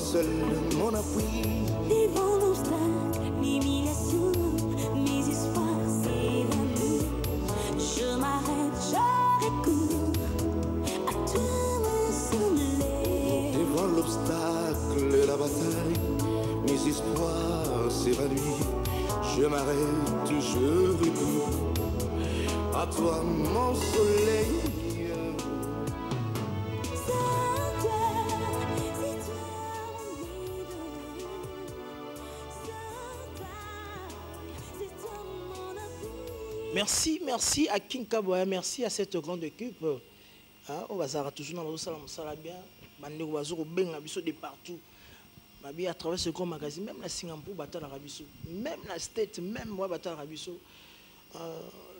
Seul mon appui. Devant l'obstacle, l'humiliation, mes espoirs s'évanouissent. Je m'arrête, je recours à toi mon soleil. Devant l'obstacle, la bataille, mes espoirs s'évanouissent. Je m'arrête, je recours à toi mon soleil. Merci à King Kaboya, merci à cette grande équipe. On va toujours dans le salon bien. On va de partout. À travers ce grand magazine, même la Singapour, même la State, même moi,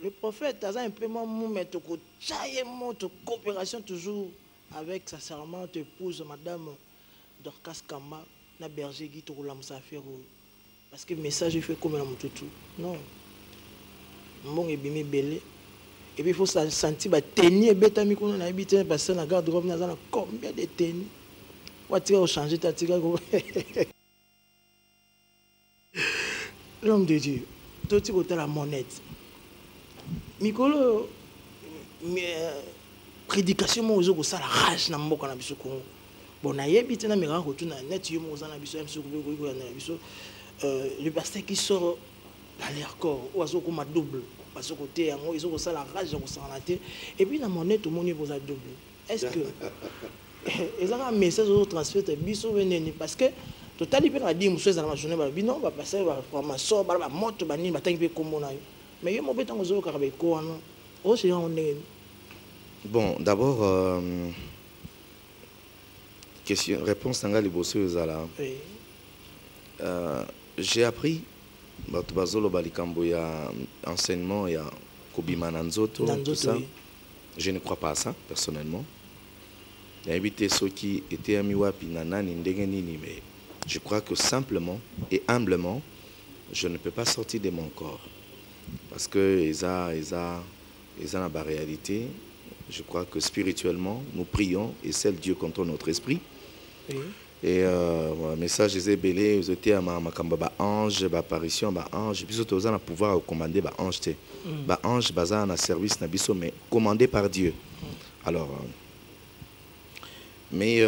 le prophète a un peu de coopération toujours avec sa servante épouse, Madame Dorcas Kamba, na Bergegui, parce que le message fait comme la Moutoutou. Non. Bon et bien belé et puis il faut sentir bah tenir bêta mi qu'on a habité parce que la garde robe n'a combien de tennis on va changer ta tigre l'homme de Dieu tout tu côté la monnaie Mikolo prédication mo ozo ko sala rage na mboka na biso ko bon na yebite na mira retourna net yo mo za na biso mso ko na biso le pasteur qui sort dans l'air corps, ou à ce qu'on double, parce que côté, ils ont ça la rage, ils ont raté. Et puis, dans mon nez, tout le monde est double. Est-ce que. Ils ont un message au transfert, parce que. Total, il peut dire que dans la journée, il va passer par ma soeur, par ma moto, il va passer comme on a eu. Mais il y a un peu de temps que bon, d'abord, réponse à la j'ai appris enseignement et tout ça. Je ne crois pas à ça, personnellement. Il y a évité ceux qui étaient amis mais je crois que simplement et humblement, je ne peux pas sortir de mon corps. Parce que ils ont la réalité. Je crois que spirituellement, nous prions et seul Dieu contrôle notre esprit. Oui. Et le message est belé, vous étiez à ma ange, apparition, ange, puis vous avez le pouvoir de commander ange. Ange, basé en service, mais commandé par Dieu. Alors, mais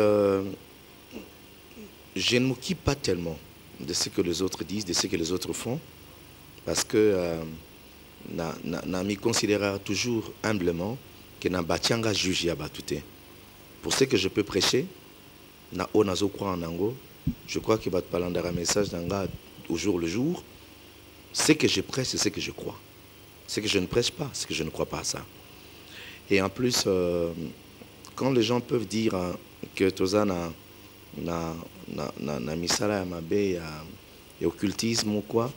je ne m'occupe pas tellement de ce que les autres disent, de ce que les autres font, parce que je me considère toujours humblement que je ne juge pas tout. Pour ce que je peux prêcher, je crois que je vais parler un message au jour le jour. Ce que je prêche, c'est ce que je crois. Ce que je ne prêche pas, c'est que je ne crois pas à ça. Et en plus, quand les gens peuvent dire que Tozana na misala ya mabe ya occultisme ou quoi,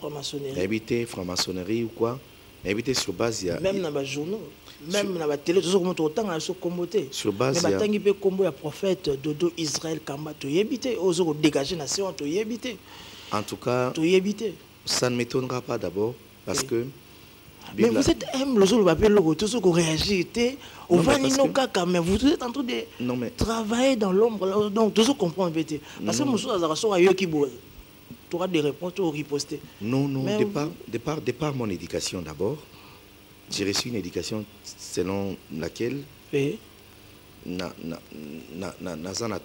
éviter franc-maçonnerie ou quoi, éviter sur base ya même dans les journaux, même dans la télé, tout ça comme autant à ce comboté. Sur base mais batangi pe combo ya prophète Dodo Israël Kamba to yebité aux dégager nation to yebité. En tout cas, to yebité. Ça ne m'étonnera pas d'abord parce que mais vous êtes humble, vous avez tout ce qu'on réagit, on va nous caca, mais vous êtes en train de travailler dans l'ombre, donc tout ce qu'on comprend. Parce que monsieur Azaraso a eu qui boit, tu auras des réponses, tu auras riposté. Non, de par mon éducation d'abord, j'ai reçu une éducation selon laquelle na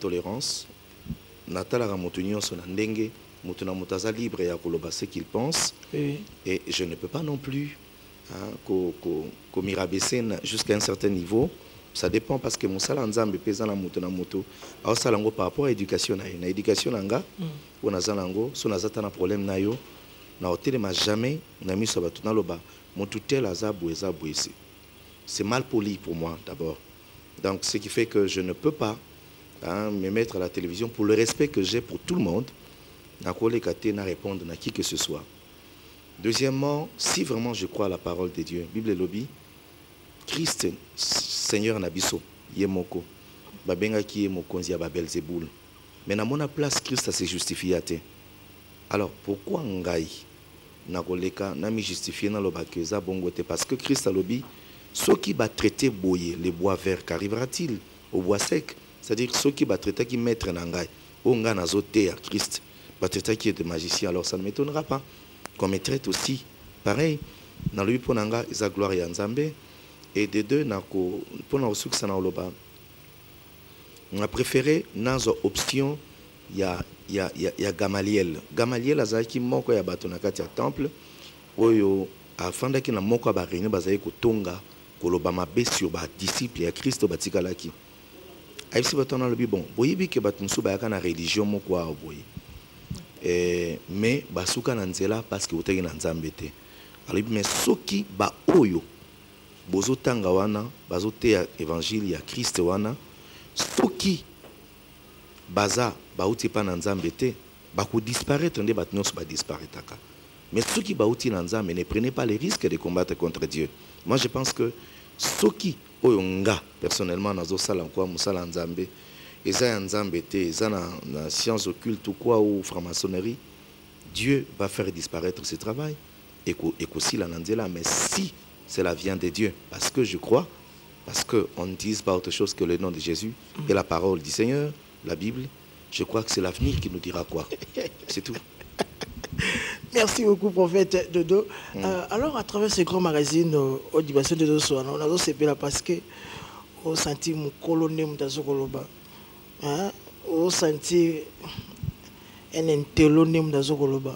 tolérance, na talaka motunyo son ndenge, mutuna mutaza libre ya koloba ce qu'il pense, et je ne peux pas non plus comme il rabaisse jusqu'à un certain niveau. Ça dépend parce que mon salaire nzambe pesa na moto na moto au salango par rapport à l'éducation na éducation nanga on a zalango so na zata na problème na yo na hôtel ma jamais na miso batu na loba mon tutel azabu ezabu ici. C'est mal poli pour moi d'abord, donc ce qui fait que je ne peux pas me mettre à la télévision pour le respect que j'ai pour tout le monde na kolekate na répondre na qui que ce soit. Deuxièmement, si vraiment je crois à la parole de Dieu, Bible et lobby, Christ, Seigneur Nabiso, Yemoko, Babenga qui est Mokonzia Babel Zeboul. Mais dans mon place, Christ a se justifié. Alors pourquoi Ngai Nakoleka n'a mis justifié dans le bakeza bongote? Parce que Christ a lobby, ceux qui va traiter boyer les bois verts, qu'arrivera-t-il au bois sec? C'est-à-dire ceux qui va traiter qui mettre Nangai, Onga Nazoté à Christ, va traiter qui est de magicien, alors ça ne m'étonnera pas. Qu'on me traite aussi pareil dans le ponanga isa gloire ya nzambe et de deux nako pona osukisa na oloba on a préféré nazo option ya Gamaliel azaki moko ya bato na kati ya temple oyo afandaki na moko ba réunion bazali kotonga koloba mabe sur ba disciples ya Christ batikalaki ayisi bato na lobi bon boyibi ke bato musu bayaka na religion moko wa boyi. Mais basuka na nzela parce que otaki na nzambe te. Alors mais soki ba oyo bozotanga wana bazoteya évangile ya Christ wana soki baza bauti pa na nzambe te bako disparaître nde bat nyonso ba disparaîtaka. Mais soki bauti na nzambe ne prenez pas les risques de combattre contre Dieu. Moi je pense que soki oyo nga personnellement nazo sala kwa musala nzambe eza ya nzambe te eza na science occulte ou quoi ou franc-maçonnerie, Dieu va faire disparaître ce travail et qu'aussi la nandela. Mais si c'est la viande de Dieu, parce que je crois, parce qu'on ne dise pas autre chose que le nom de Jésus et la parole du Seigneur, la Bible, je crois que c'est l'avenir qui nous dira quoi. C'est tout. Merci beaucoup, prophète Dodo. Alors, à travers ces grands magazines, au Dibasson de Dodo, on a aussi là parce que on sentit mon colonel Mutazokoloba. Au sentir un intellonem d'Azokoloba,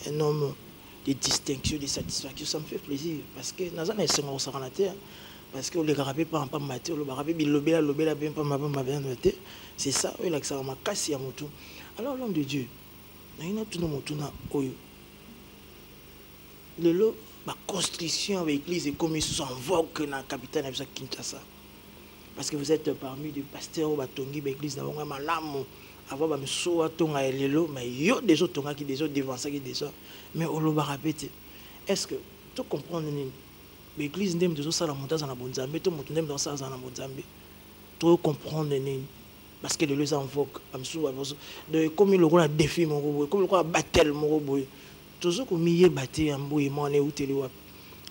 un homme de distinction, de satisfaction, ça me fait plaisir. Parce que dans un instant, on s'en rend parce que les garabés pas en maté, le garabé bilobela bien pas maté. C'est ça, il a ça ma casse à moto. Alors l'homme de Dieu, il a tout le monde na oyo. Le lot, la construction avec l'église et comme ils sont en vogue dans la capitale de Kinshasa. Parce que vous êtes parmi les pasteurs ou batongi l'église dans la malam avant me soa tonga lelo mais yo des autres tonga qui des autres devant ça qui déjà mais on le répéter. Est-ce que tu comprends l'église ndem de ça la montagne dans la bonzambe tout monde ndem dans ça dans la bonzambe. Tu comprendre parce que les en vogue am soa de comme le rôle défi mon robot comme le rôle battle mon robot toujours comme il batté en bout et mon ou télé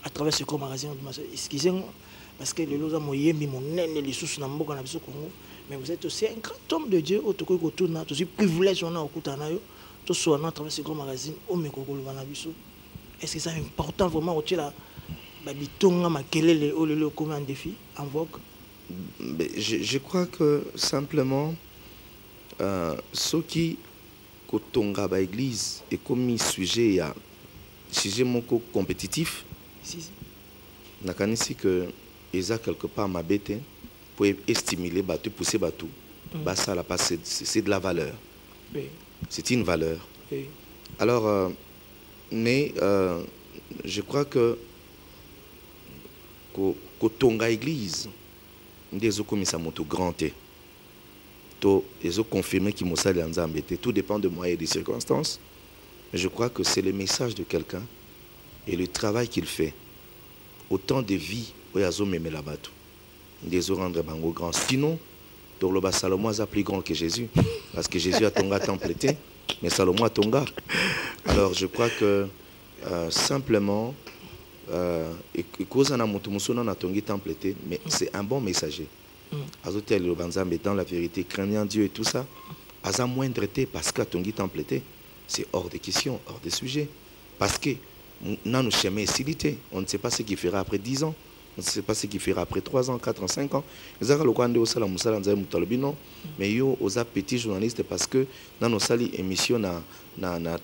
à travers ce magazine excusez-moi parce que les lois moyen mi mon nene les sous na mboka na biso Congo mais vous êtes aussi un grand homme de Dieu au toko ko tuna to si privilège on a okutana yo to so na à travers ce magazine o mekoko le bana biso est-ce que c'est important vraiment au tila ba bitonga makelele o le comme un défi en vogue? Je crois que simplement ceux qui kotonga ba église et comme sujet à sujet moko compétitif nakanisi que eza quelque part ma bête pour estimuler batu pousser batu ça la passe c'est de la valeur c'est une valeur alors mais je crois que kotonga église des comme ça moto grand ils ont confirmé qu'ils m'ont salé en Zambété. Tout dépend de moi et des circonstances. Mais je crois que c'est le message de quelqu'un et le travail qu'il fait. Autant de vies où ils ont même là-bas. Ils ont rendu bango grand. Sinon, Salomon est plus grand que Jésus. Parce que Jésus a tonga templété, mais Salomon a tonga. Alors je crois que simplement, mais c'est un bon messager. Azotel le banzambe dans la vérité, craignant Dieu et tout ça, Aza moindre parce que Tongi templété, c'est hors de question, hors de sujet. Parce que nous chemin silité, on ne sait pas ce qu'il fera après 10 ans, on ne sait pas ce qu'il fera après 3 ans, 4 ans, 5 ans. Mais yo osa petit journaliste parce que dans nos salles émission na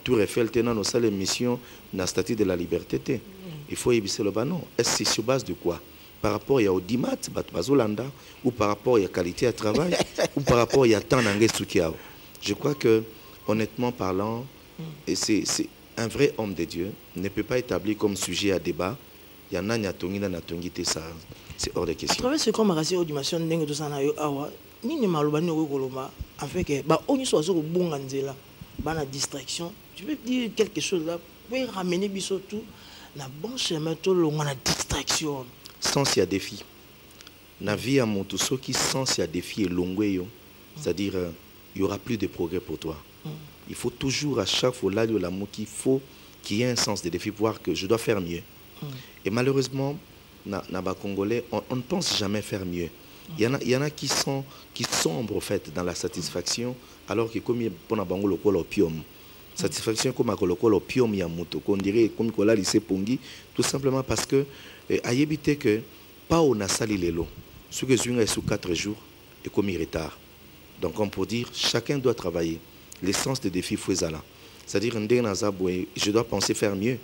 Tour Eiffel, dans nos salles émission na Statue de la Liberté. Il faut éviter le banon. Est-ce que c'est sur base de quoi? Par rapport à Audimat, ou par rapport à la qualité de travail, ou par rapport à temps d'engrais. Je crois que, honnêtement parlant, c'est un vrai homme de Dieu, ne peut pas établir comme sujet à débat. Il y en a qui ça, c'est hors de question. À travers ce qu'on m'a rasé Audimation, n'engue tout ça na yo awa, ni ne malobani au koloma, avec bah on y soit sur bon anzela, bah la distraction. Tu veux dire quelque chose là, pour ramener biso tout, na bon chemin tout le monde la distraction. Sans il y a défi. Na vie à mon tout ce qui sans il y a défi et longué, c'est-à-dire il y aura plus de progrès pour toi. Il faut toujours à chaque fois là qu'il faut qu'il y ait un sens de défi, voir que je dois faire mieux. Et malheureusement, na Congolais, on ne pense jamais faire mieux. Il y en a qui sombrent en fait dans la satisfaction, alors que comme pour bango le opium. Satisfaction comme l'opium il y a moto, qu'on dirait comme qu'on l'a lycée Pongi, tout simplement parce que à éviter que pas on a sali les lots. Ce que je suis sous 4 jours et comme il retard. Donc on peut dire chacun doit travailler. L'essence des défis faut là. C'est-à-dire je dois penser faire mieux.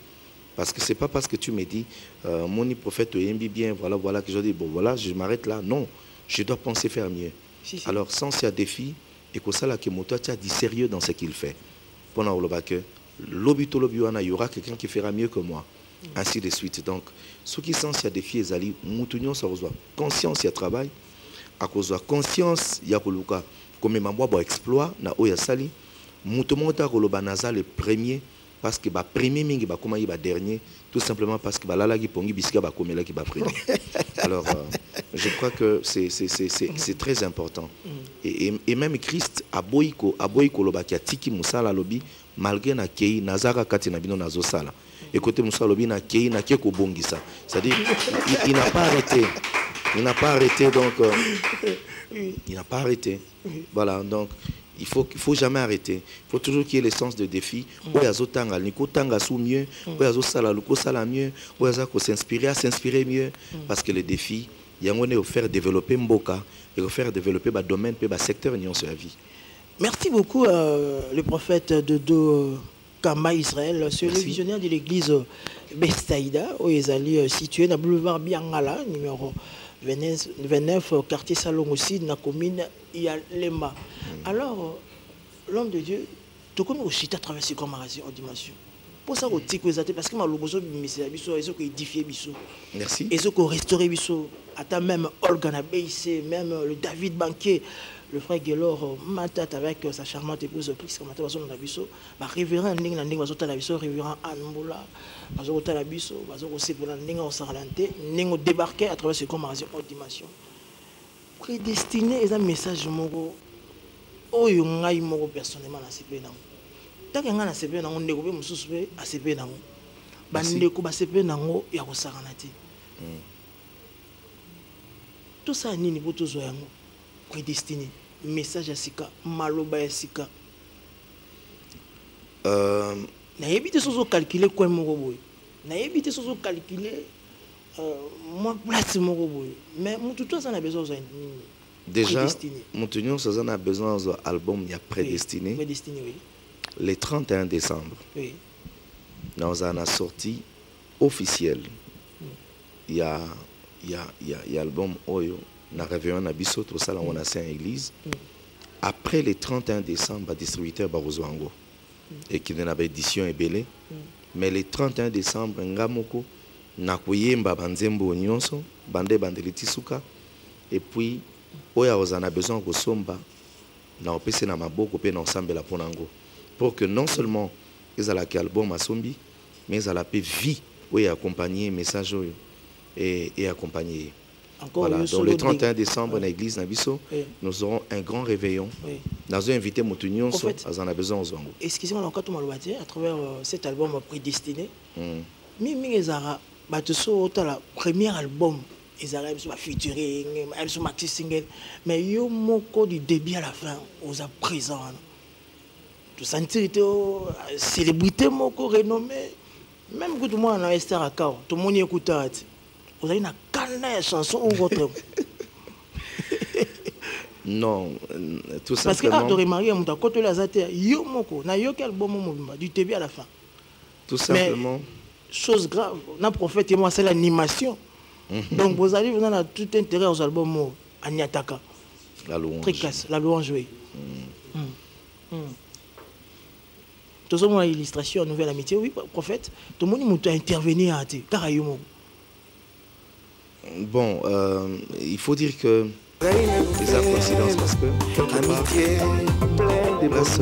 Parce que c'est pas parce que tu me dis mon prophète bien voilà que je dis bon voilà je m'arrête là. Non, je dois penser faire mieux. Si. Alors sans il y a défi et que ça là que moto tu as dit sérieux dans ce qu'il fait. Pendant le bac il y aura quelqu'un qui fera mieux que moi. Ainsi de suite. Donc, ce qui sont ces défis, ils ont conscience, il y a travail, à cause de conscience, il y a comme un exploit, na oya sali, mutumonta koloba le premier, parce que ba premier mingi ba comment il ba dernier, tout simplement parce que ba lala ki pongi bisika ba komela ki ba premier. Alors, je crois que c'est très important. Et même Christ a boyko loba ki atiki musala lobi malgré na kei nazaka kati na bino nazo sala. Écoutez, Moussa Lobi na kei na keko bongisa. C'est-à-dire, il n'a pas arrêté. Il n'a pas arrêté, donc. Il n'a pas arrêté. Voilà, donc, il faut jamais arrêter. Il faut toujours qu'il y ait le sens de défi. Où il y a zotanga, niko tanga sous mieux. Où il y a zosala, luko sala mieux. Où il y a à s'inspirer mieux. Parce que le défi, il y a un faire développer Mboka et faire développer le domaine et le secteur de la vie. Merci beaucoup, le prophète Dodo Kamba Israël, c'est le visionnaire de l'église Bestaïda, où ils allaient situé dans le boulevard Biangala, numéro 29, quartier Salon aussi, dans la commune Yalema. Alors, l'homme de Dieu, tout comme aussi, tu as traversé comme en dimension. Pour ça, parce que je suis édifié. Merci. Et ce qu'on restauré, attends même Olga Nabeissé, même le David Banquier, le frère Guélor, Matat avec sa charmante épouse, puisque Matat va Nabiso, révérend Ning Nanding va sauter la biso, révérend Anmoula, va sauter la biso, va sauter pour la Ning en Sarlanté, Ning débarqué à travers ce commencement en dimension. Prédestiné, et un message moro, oh, il y a un moro personnellement à ces pays. Tant que ngana sepe nango ndeko be mususu be asepe nango bandeko basepe nango ya kosakana te tout ça nini boto zo yango prédestiné message ya sika maloba ya sika na yebite sozo calculer quoi moko boy na yebite sozo calculer moi place moko boy mais mutu tout ça na besoin zo déjà mutu ça a besoin d'un album ya prédestiné oui. Le 31 décembre, oui. Nous avons sorti officiel. Il y a l'album Oyo, nous réveillons à Bissot, tout ça, on a fait une église. Après le 31 décembre, le distributeur Barozwango, et qui n'a pas édition et belé. Mais le 31 décembre, Ngamoko, Nakoyemba Banzembo Nyonso, Bande Bandelitisuka, et puis, Oya on a besoin de Somba, na opese na maboko pe na ensemble la ponango. Pour que non seulement ils aient l'album à Sombi, mais ils aient la vie oui, accompagner message et accompagner. Encore voilà, donc le 31 décembre, dans l'église Nabiso, nous aurons un grand réveillon. Nous avons invité Moutunion, ils en ont besoin aux Zwango. Excusez-moi, encore tout le à travers cet album prédestiné, la premier album, ils arrivent sur la featuring, ils sont maxi single, mais il y a un du début à la fin, aux à présent. Tout sentir célébrité moko renommée même que tout le monde a Esther Akao tout le monde écoute vous avez une canne chanson ou votre non tout simplement parce que Adoré Marie a monté côté la zate yo moko na yo quel bon moment du début à la fin tout simplement mais, chose grave na prophète et moi c'est l'animation donc vous allez vous avez tout intérêt aux albums Aniataka la louange la louange oui tout le monde a illustration nouvelle amitié oui prophète tout le monde a intervenu à car bon il faut dire que les coïncidences parce que amitié place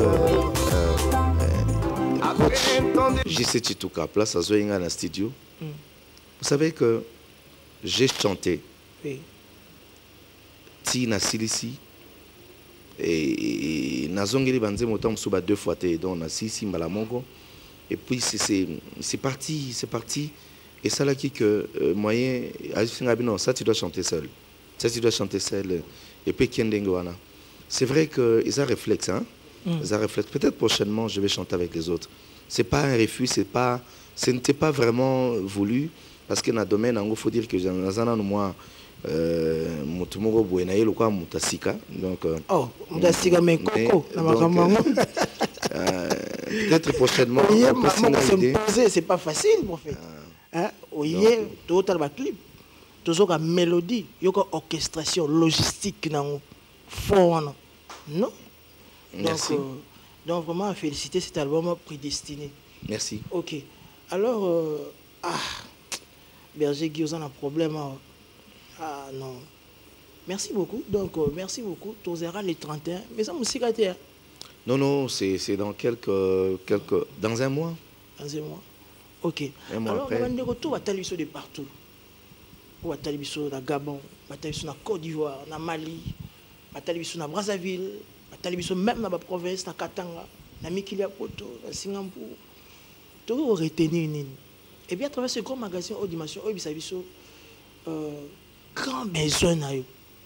coach JC Chituka place à Zoinga dans le studio vous savez que j'ai chanté Tina Silisi et nazongeli banze motam suba 2 fois té donc na sisi mbalamongo et puis c'est parti et ça là qui que moyen non ça tu dois chanter seul et puis Kendengoana c'est vrai que ils ont réflexe hein ils ont réflexe peut-être prochainement je vais chanter avec les autres c'est pas un refus ce n'était pas vraiment voulu parce que dans le domaine il faut dire que dans moi mutumoko buena yelo kwa mutasika donc oh mutasika mais coco peut-être prochainement c'est pas facile prophète hein oye tout le clip toujours la mélodie yoko orchestration logistique nango fond non merci donc vraiment féliciter cet album prédestiné merci OK alors Berger Guy on a un problème ah non. Merci beaucoup. Donc, merci beaucoup. Tu auras les 31. Mais ça, musique a été. Non, c'est dans dans un mois. Dans un mois. OK. Un mois alors, après. on va tout battre de partout. On va battre dans Gabon, on va battre dans Côte d'Ivoire, dans Mali, on va battre dans Brazzaville, on va battre même dans la province, dans Katanga, dans Mikilia Poto, dans Singapour. Tu vas retenir. Et bien, à travers ce grand magasin haute dimension, grand besoin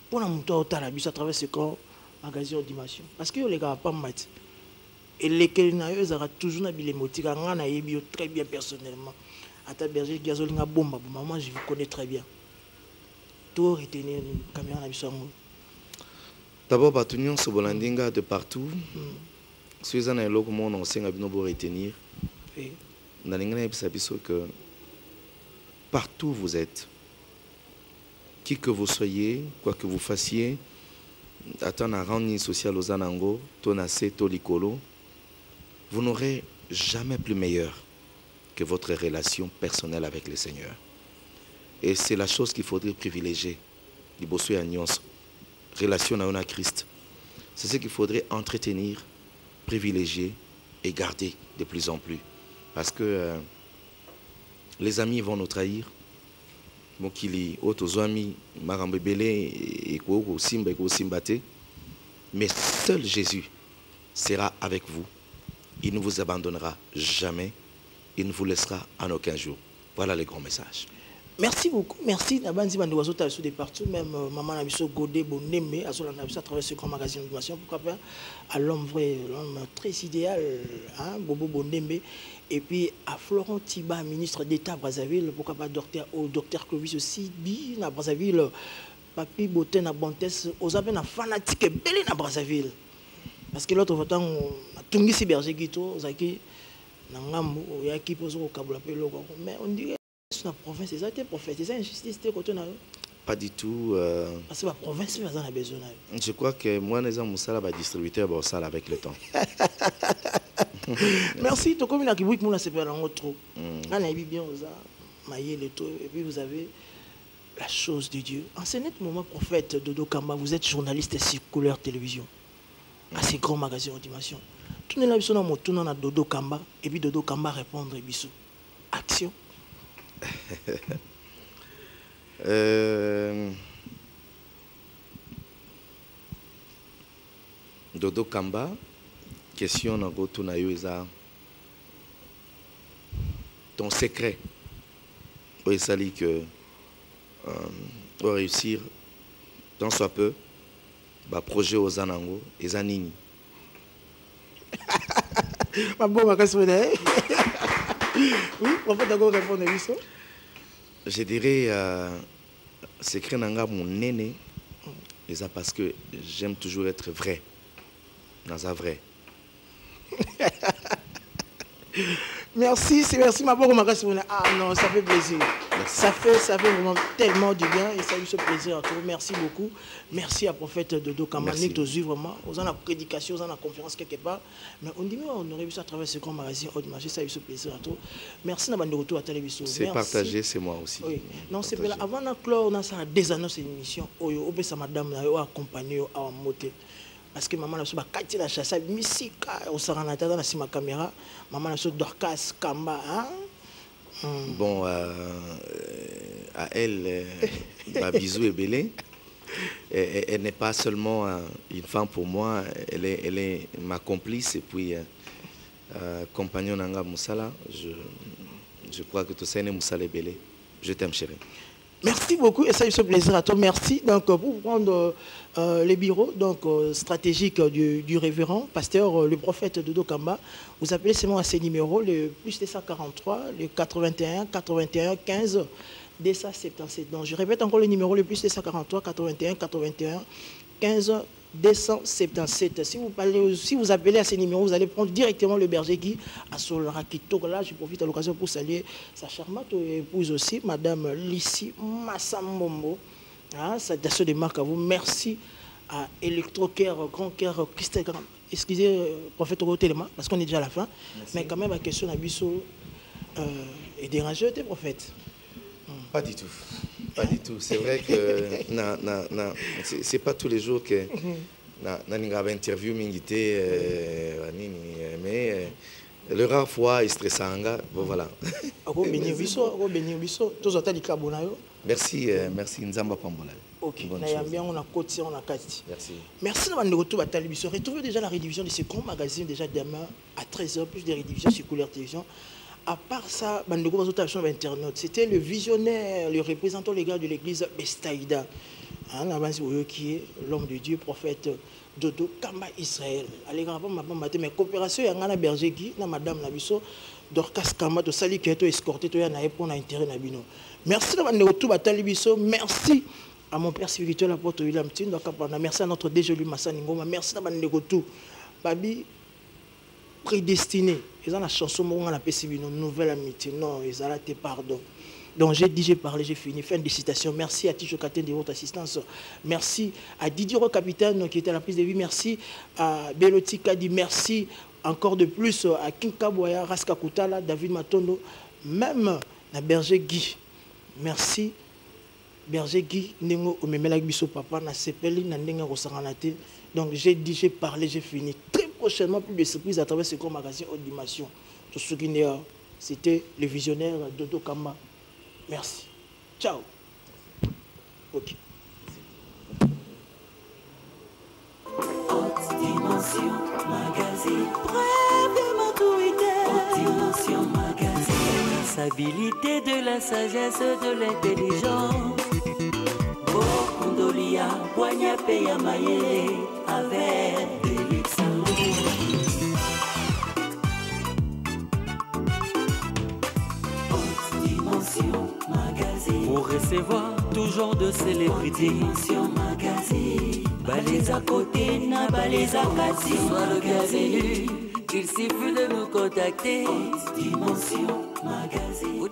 pour la montée au Tarabis à travers ce grand magasin haute dimension. Parce que les gars pas mat. Et les Kélinayeux auront toujours les motifs. Je très bien personnellement. À ta berger, Gazolinga Bomba, maman, je vous connais très bien. Tout retenir une caméra à Bissongo. D'abord, Batunion, Sobolandinga de partout. Si vous avez on sait retenir. Que partout où vous êtes, qui que vous soyez, quoi que vous fassiez, attends rang social aux anango, tonacé, tolikolo, vous n'aurez jamais plus meilleur que votre relation personnelle avec le Seigneur. Et c'est la chose qu'il faudrait privilégier. Relation à Christ. C'est ce qu'il faudrait entretenir, privilégier et garder de plus en plus. Parce que les amis vont nous trahir. Mais seul Jésus sera avec vous. Il ne vous abandonnera jamais. Il ne vous laissera en aucun jour. Voilà le grand message. Merci beaucoup. Merci. Partout, même maman Nabiso Godé Bonemé, à travers ce grand magazine d'animation. Pourquoi pas à l'homme vrai, l'homme très idéal, hein, Bobo Bonemé. Et puis à Florent Tiba, ministre d'État à Brazzaville. Pourquoi pas au docteur Clovis aussi, dit à Brazzaville, Papi Boté na Bontes, aux appels fanatiques et belé à Brazzaville. Parce que l'autre fois, Tungi Siberge Guito, Zaki, Nangambo, Yaki Pozo, Kabula Pelo, mais on dirait. C'est la province, c'est ça, t'es prophète, c'est ça, injustice, t'es côté. Pas du tout. Parce que la province, vous avez besoin. Je crois que moi, les gens, ça va distributeur, bon, ça avec le temps. Merci. Tout comme il y a qui vous qui s'est fait dans votre trou. On a bien maillé le taux, et puis vous avez la chose de Dieu. En ce net moment, prophète Dodo Kamba, vous êtes journaliste sur Couleur Télévision, à ces grands magasins d'animation. Tout le monde tourne à Dodo Kamba, et puis Dodo Kamba répondre et bisous. Action. Dodo Kamba, question na go tuna yo eza ton secret. Oui, ça dit que pour réussir tant soit peu, bah projet aux anango et zanini. Ma bonne question. Oui, on va d'accord répondre à ça. Je dirais secret nanga mon néné, et ça parce que j'aime toujours être vrai, dans un vrai. Merci, c'est merci ma bonne question. Ah non, ça fait plaisir. Ça fait vraiment tellement du bien et ça eu ce plaisir à toi. Merci beaucoup. Merci à prophète Dodo Kamba. Merci vraiment. Vous en la prédication, vous en la conférence quelque part. Mais on dit on aurait vu ça à travers ce grand magazine Haut Marché. Ça eu ce plaisir à toi. Merci d'avoir de retour à la télévision. C'est partagé, c'est moi aussi. Oui. Non, c'est pas là. Avant de clore, on a ça des annonces d'émission. Oyo, ça madame là, accompagné à monter. Parce que maman a su bakati la chasse musique au saranata dans la caméra. Maman a su Dorcas Kamba. Bon, à elle, bisous et belé. Elle n'est pas seulement une femme pour moi, elle est ma complice et puis compagnon Nanga Moussala. Je crois que tout ça est Moussala belé. Je t'aime chérie. Merci beaucoup et ça a eu ce plaisir à toi. Merci. Donc pour prendre les bureaux stratégiques du révérend pasteur, le prophète Dodo Kamba, vous appelez seulement à ces numéros, le plus 243, le 81 81 15 277. Donc je répète encore le numéro, le plus 243 81 81 15 277. Si vous appelez à ces numéros, vous allez prendre directement le berger qui a Solara Kitoko. Là, je profite à l'occasion pour saluer sa charmante épouse aussi, Madame Lissi Massambombo. Ça de marque à vous. Merci à Electrocare, Grand Cœur, Christelle. Excusez, prophète Téléma, parce qu'on est déjà à la fin. Merci. Mais quand même, la question d'Abisso est dérangée, t'es prophète. Pas du tout. Pas du tout. C'est vrai que c'est pas tous les jours que une interview mais le rare fois est stressant. Bon voilà. Merci, merci Nzamba Pambola. Ok. Merci. Merci d'avoir nous retrouvé à télévision. Retrouvez déjà la rédivision de ce grand magazine déjà demain à 13h, plus de rédivision sur Couleur Télévision. À part ça, c'était le visionnaire, le représentant légal de l'église Bestaïda, qui est l'homme de Dieu, prophète Dodo Kamba Israël. Allez, mais coopération, il y a un berger qui, madame Nabiso, Dorcas Kamba, de Sali qui a été escorté, il y a un intérêt. Merci d'avoir retour à Talibiso. Merci à mon père spirituel, l'apôtre William Tin. Merci à notre DG Massa Ningoma. Merci d'avoir retour. Babi, prédestiné. Ils ont la chanson, on a une nouvelle amitié. Non, ils ont été pardon. Donc j'ai dit, j'ai parlé, j'ai fini. Fin de citation. Merci à Ticho Katen de votre assistance. Merci à Didier Capitaine qui était à la prise de vie. Merci à Beloti Kadi. Merci encore de plus à King Kaboya, Raska Koutala, David Matondo, même à Berger Guy. Merci. Berger Guy, Nengo Omemela Biso Papa, na Sepeli, na Nenga Rosaranate. Donc j'ai dit, j'ai parlé, j'ai fini. Très prochainement, plus de surprises à travers ce grand magazine Audimation. C'était le visionnaire Dodo Kamba. Merci. Ciao. Ok. Haute Dimension Magazine. Bref de maturité. Haute Dimension Magazine. La traçabilité de la sagesse, de l'intelligence. Bokondolia, Boigna Peya Maye, avec des luxes. Pour recevoir toujours de célébrités. Dimension Magazine. Balais à côté, na balais à Kasi. Soit le gazélu, il suffit de nous contacter. Dimension Magazine.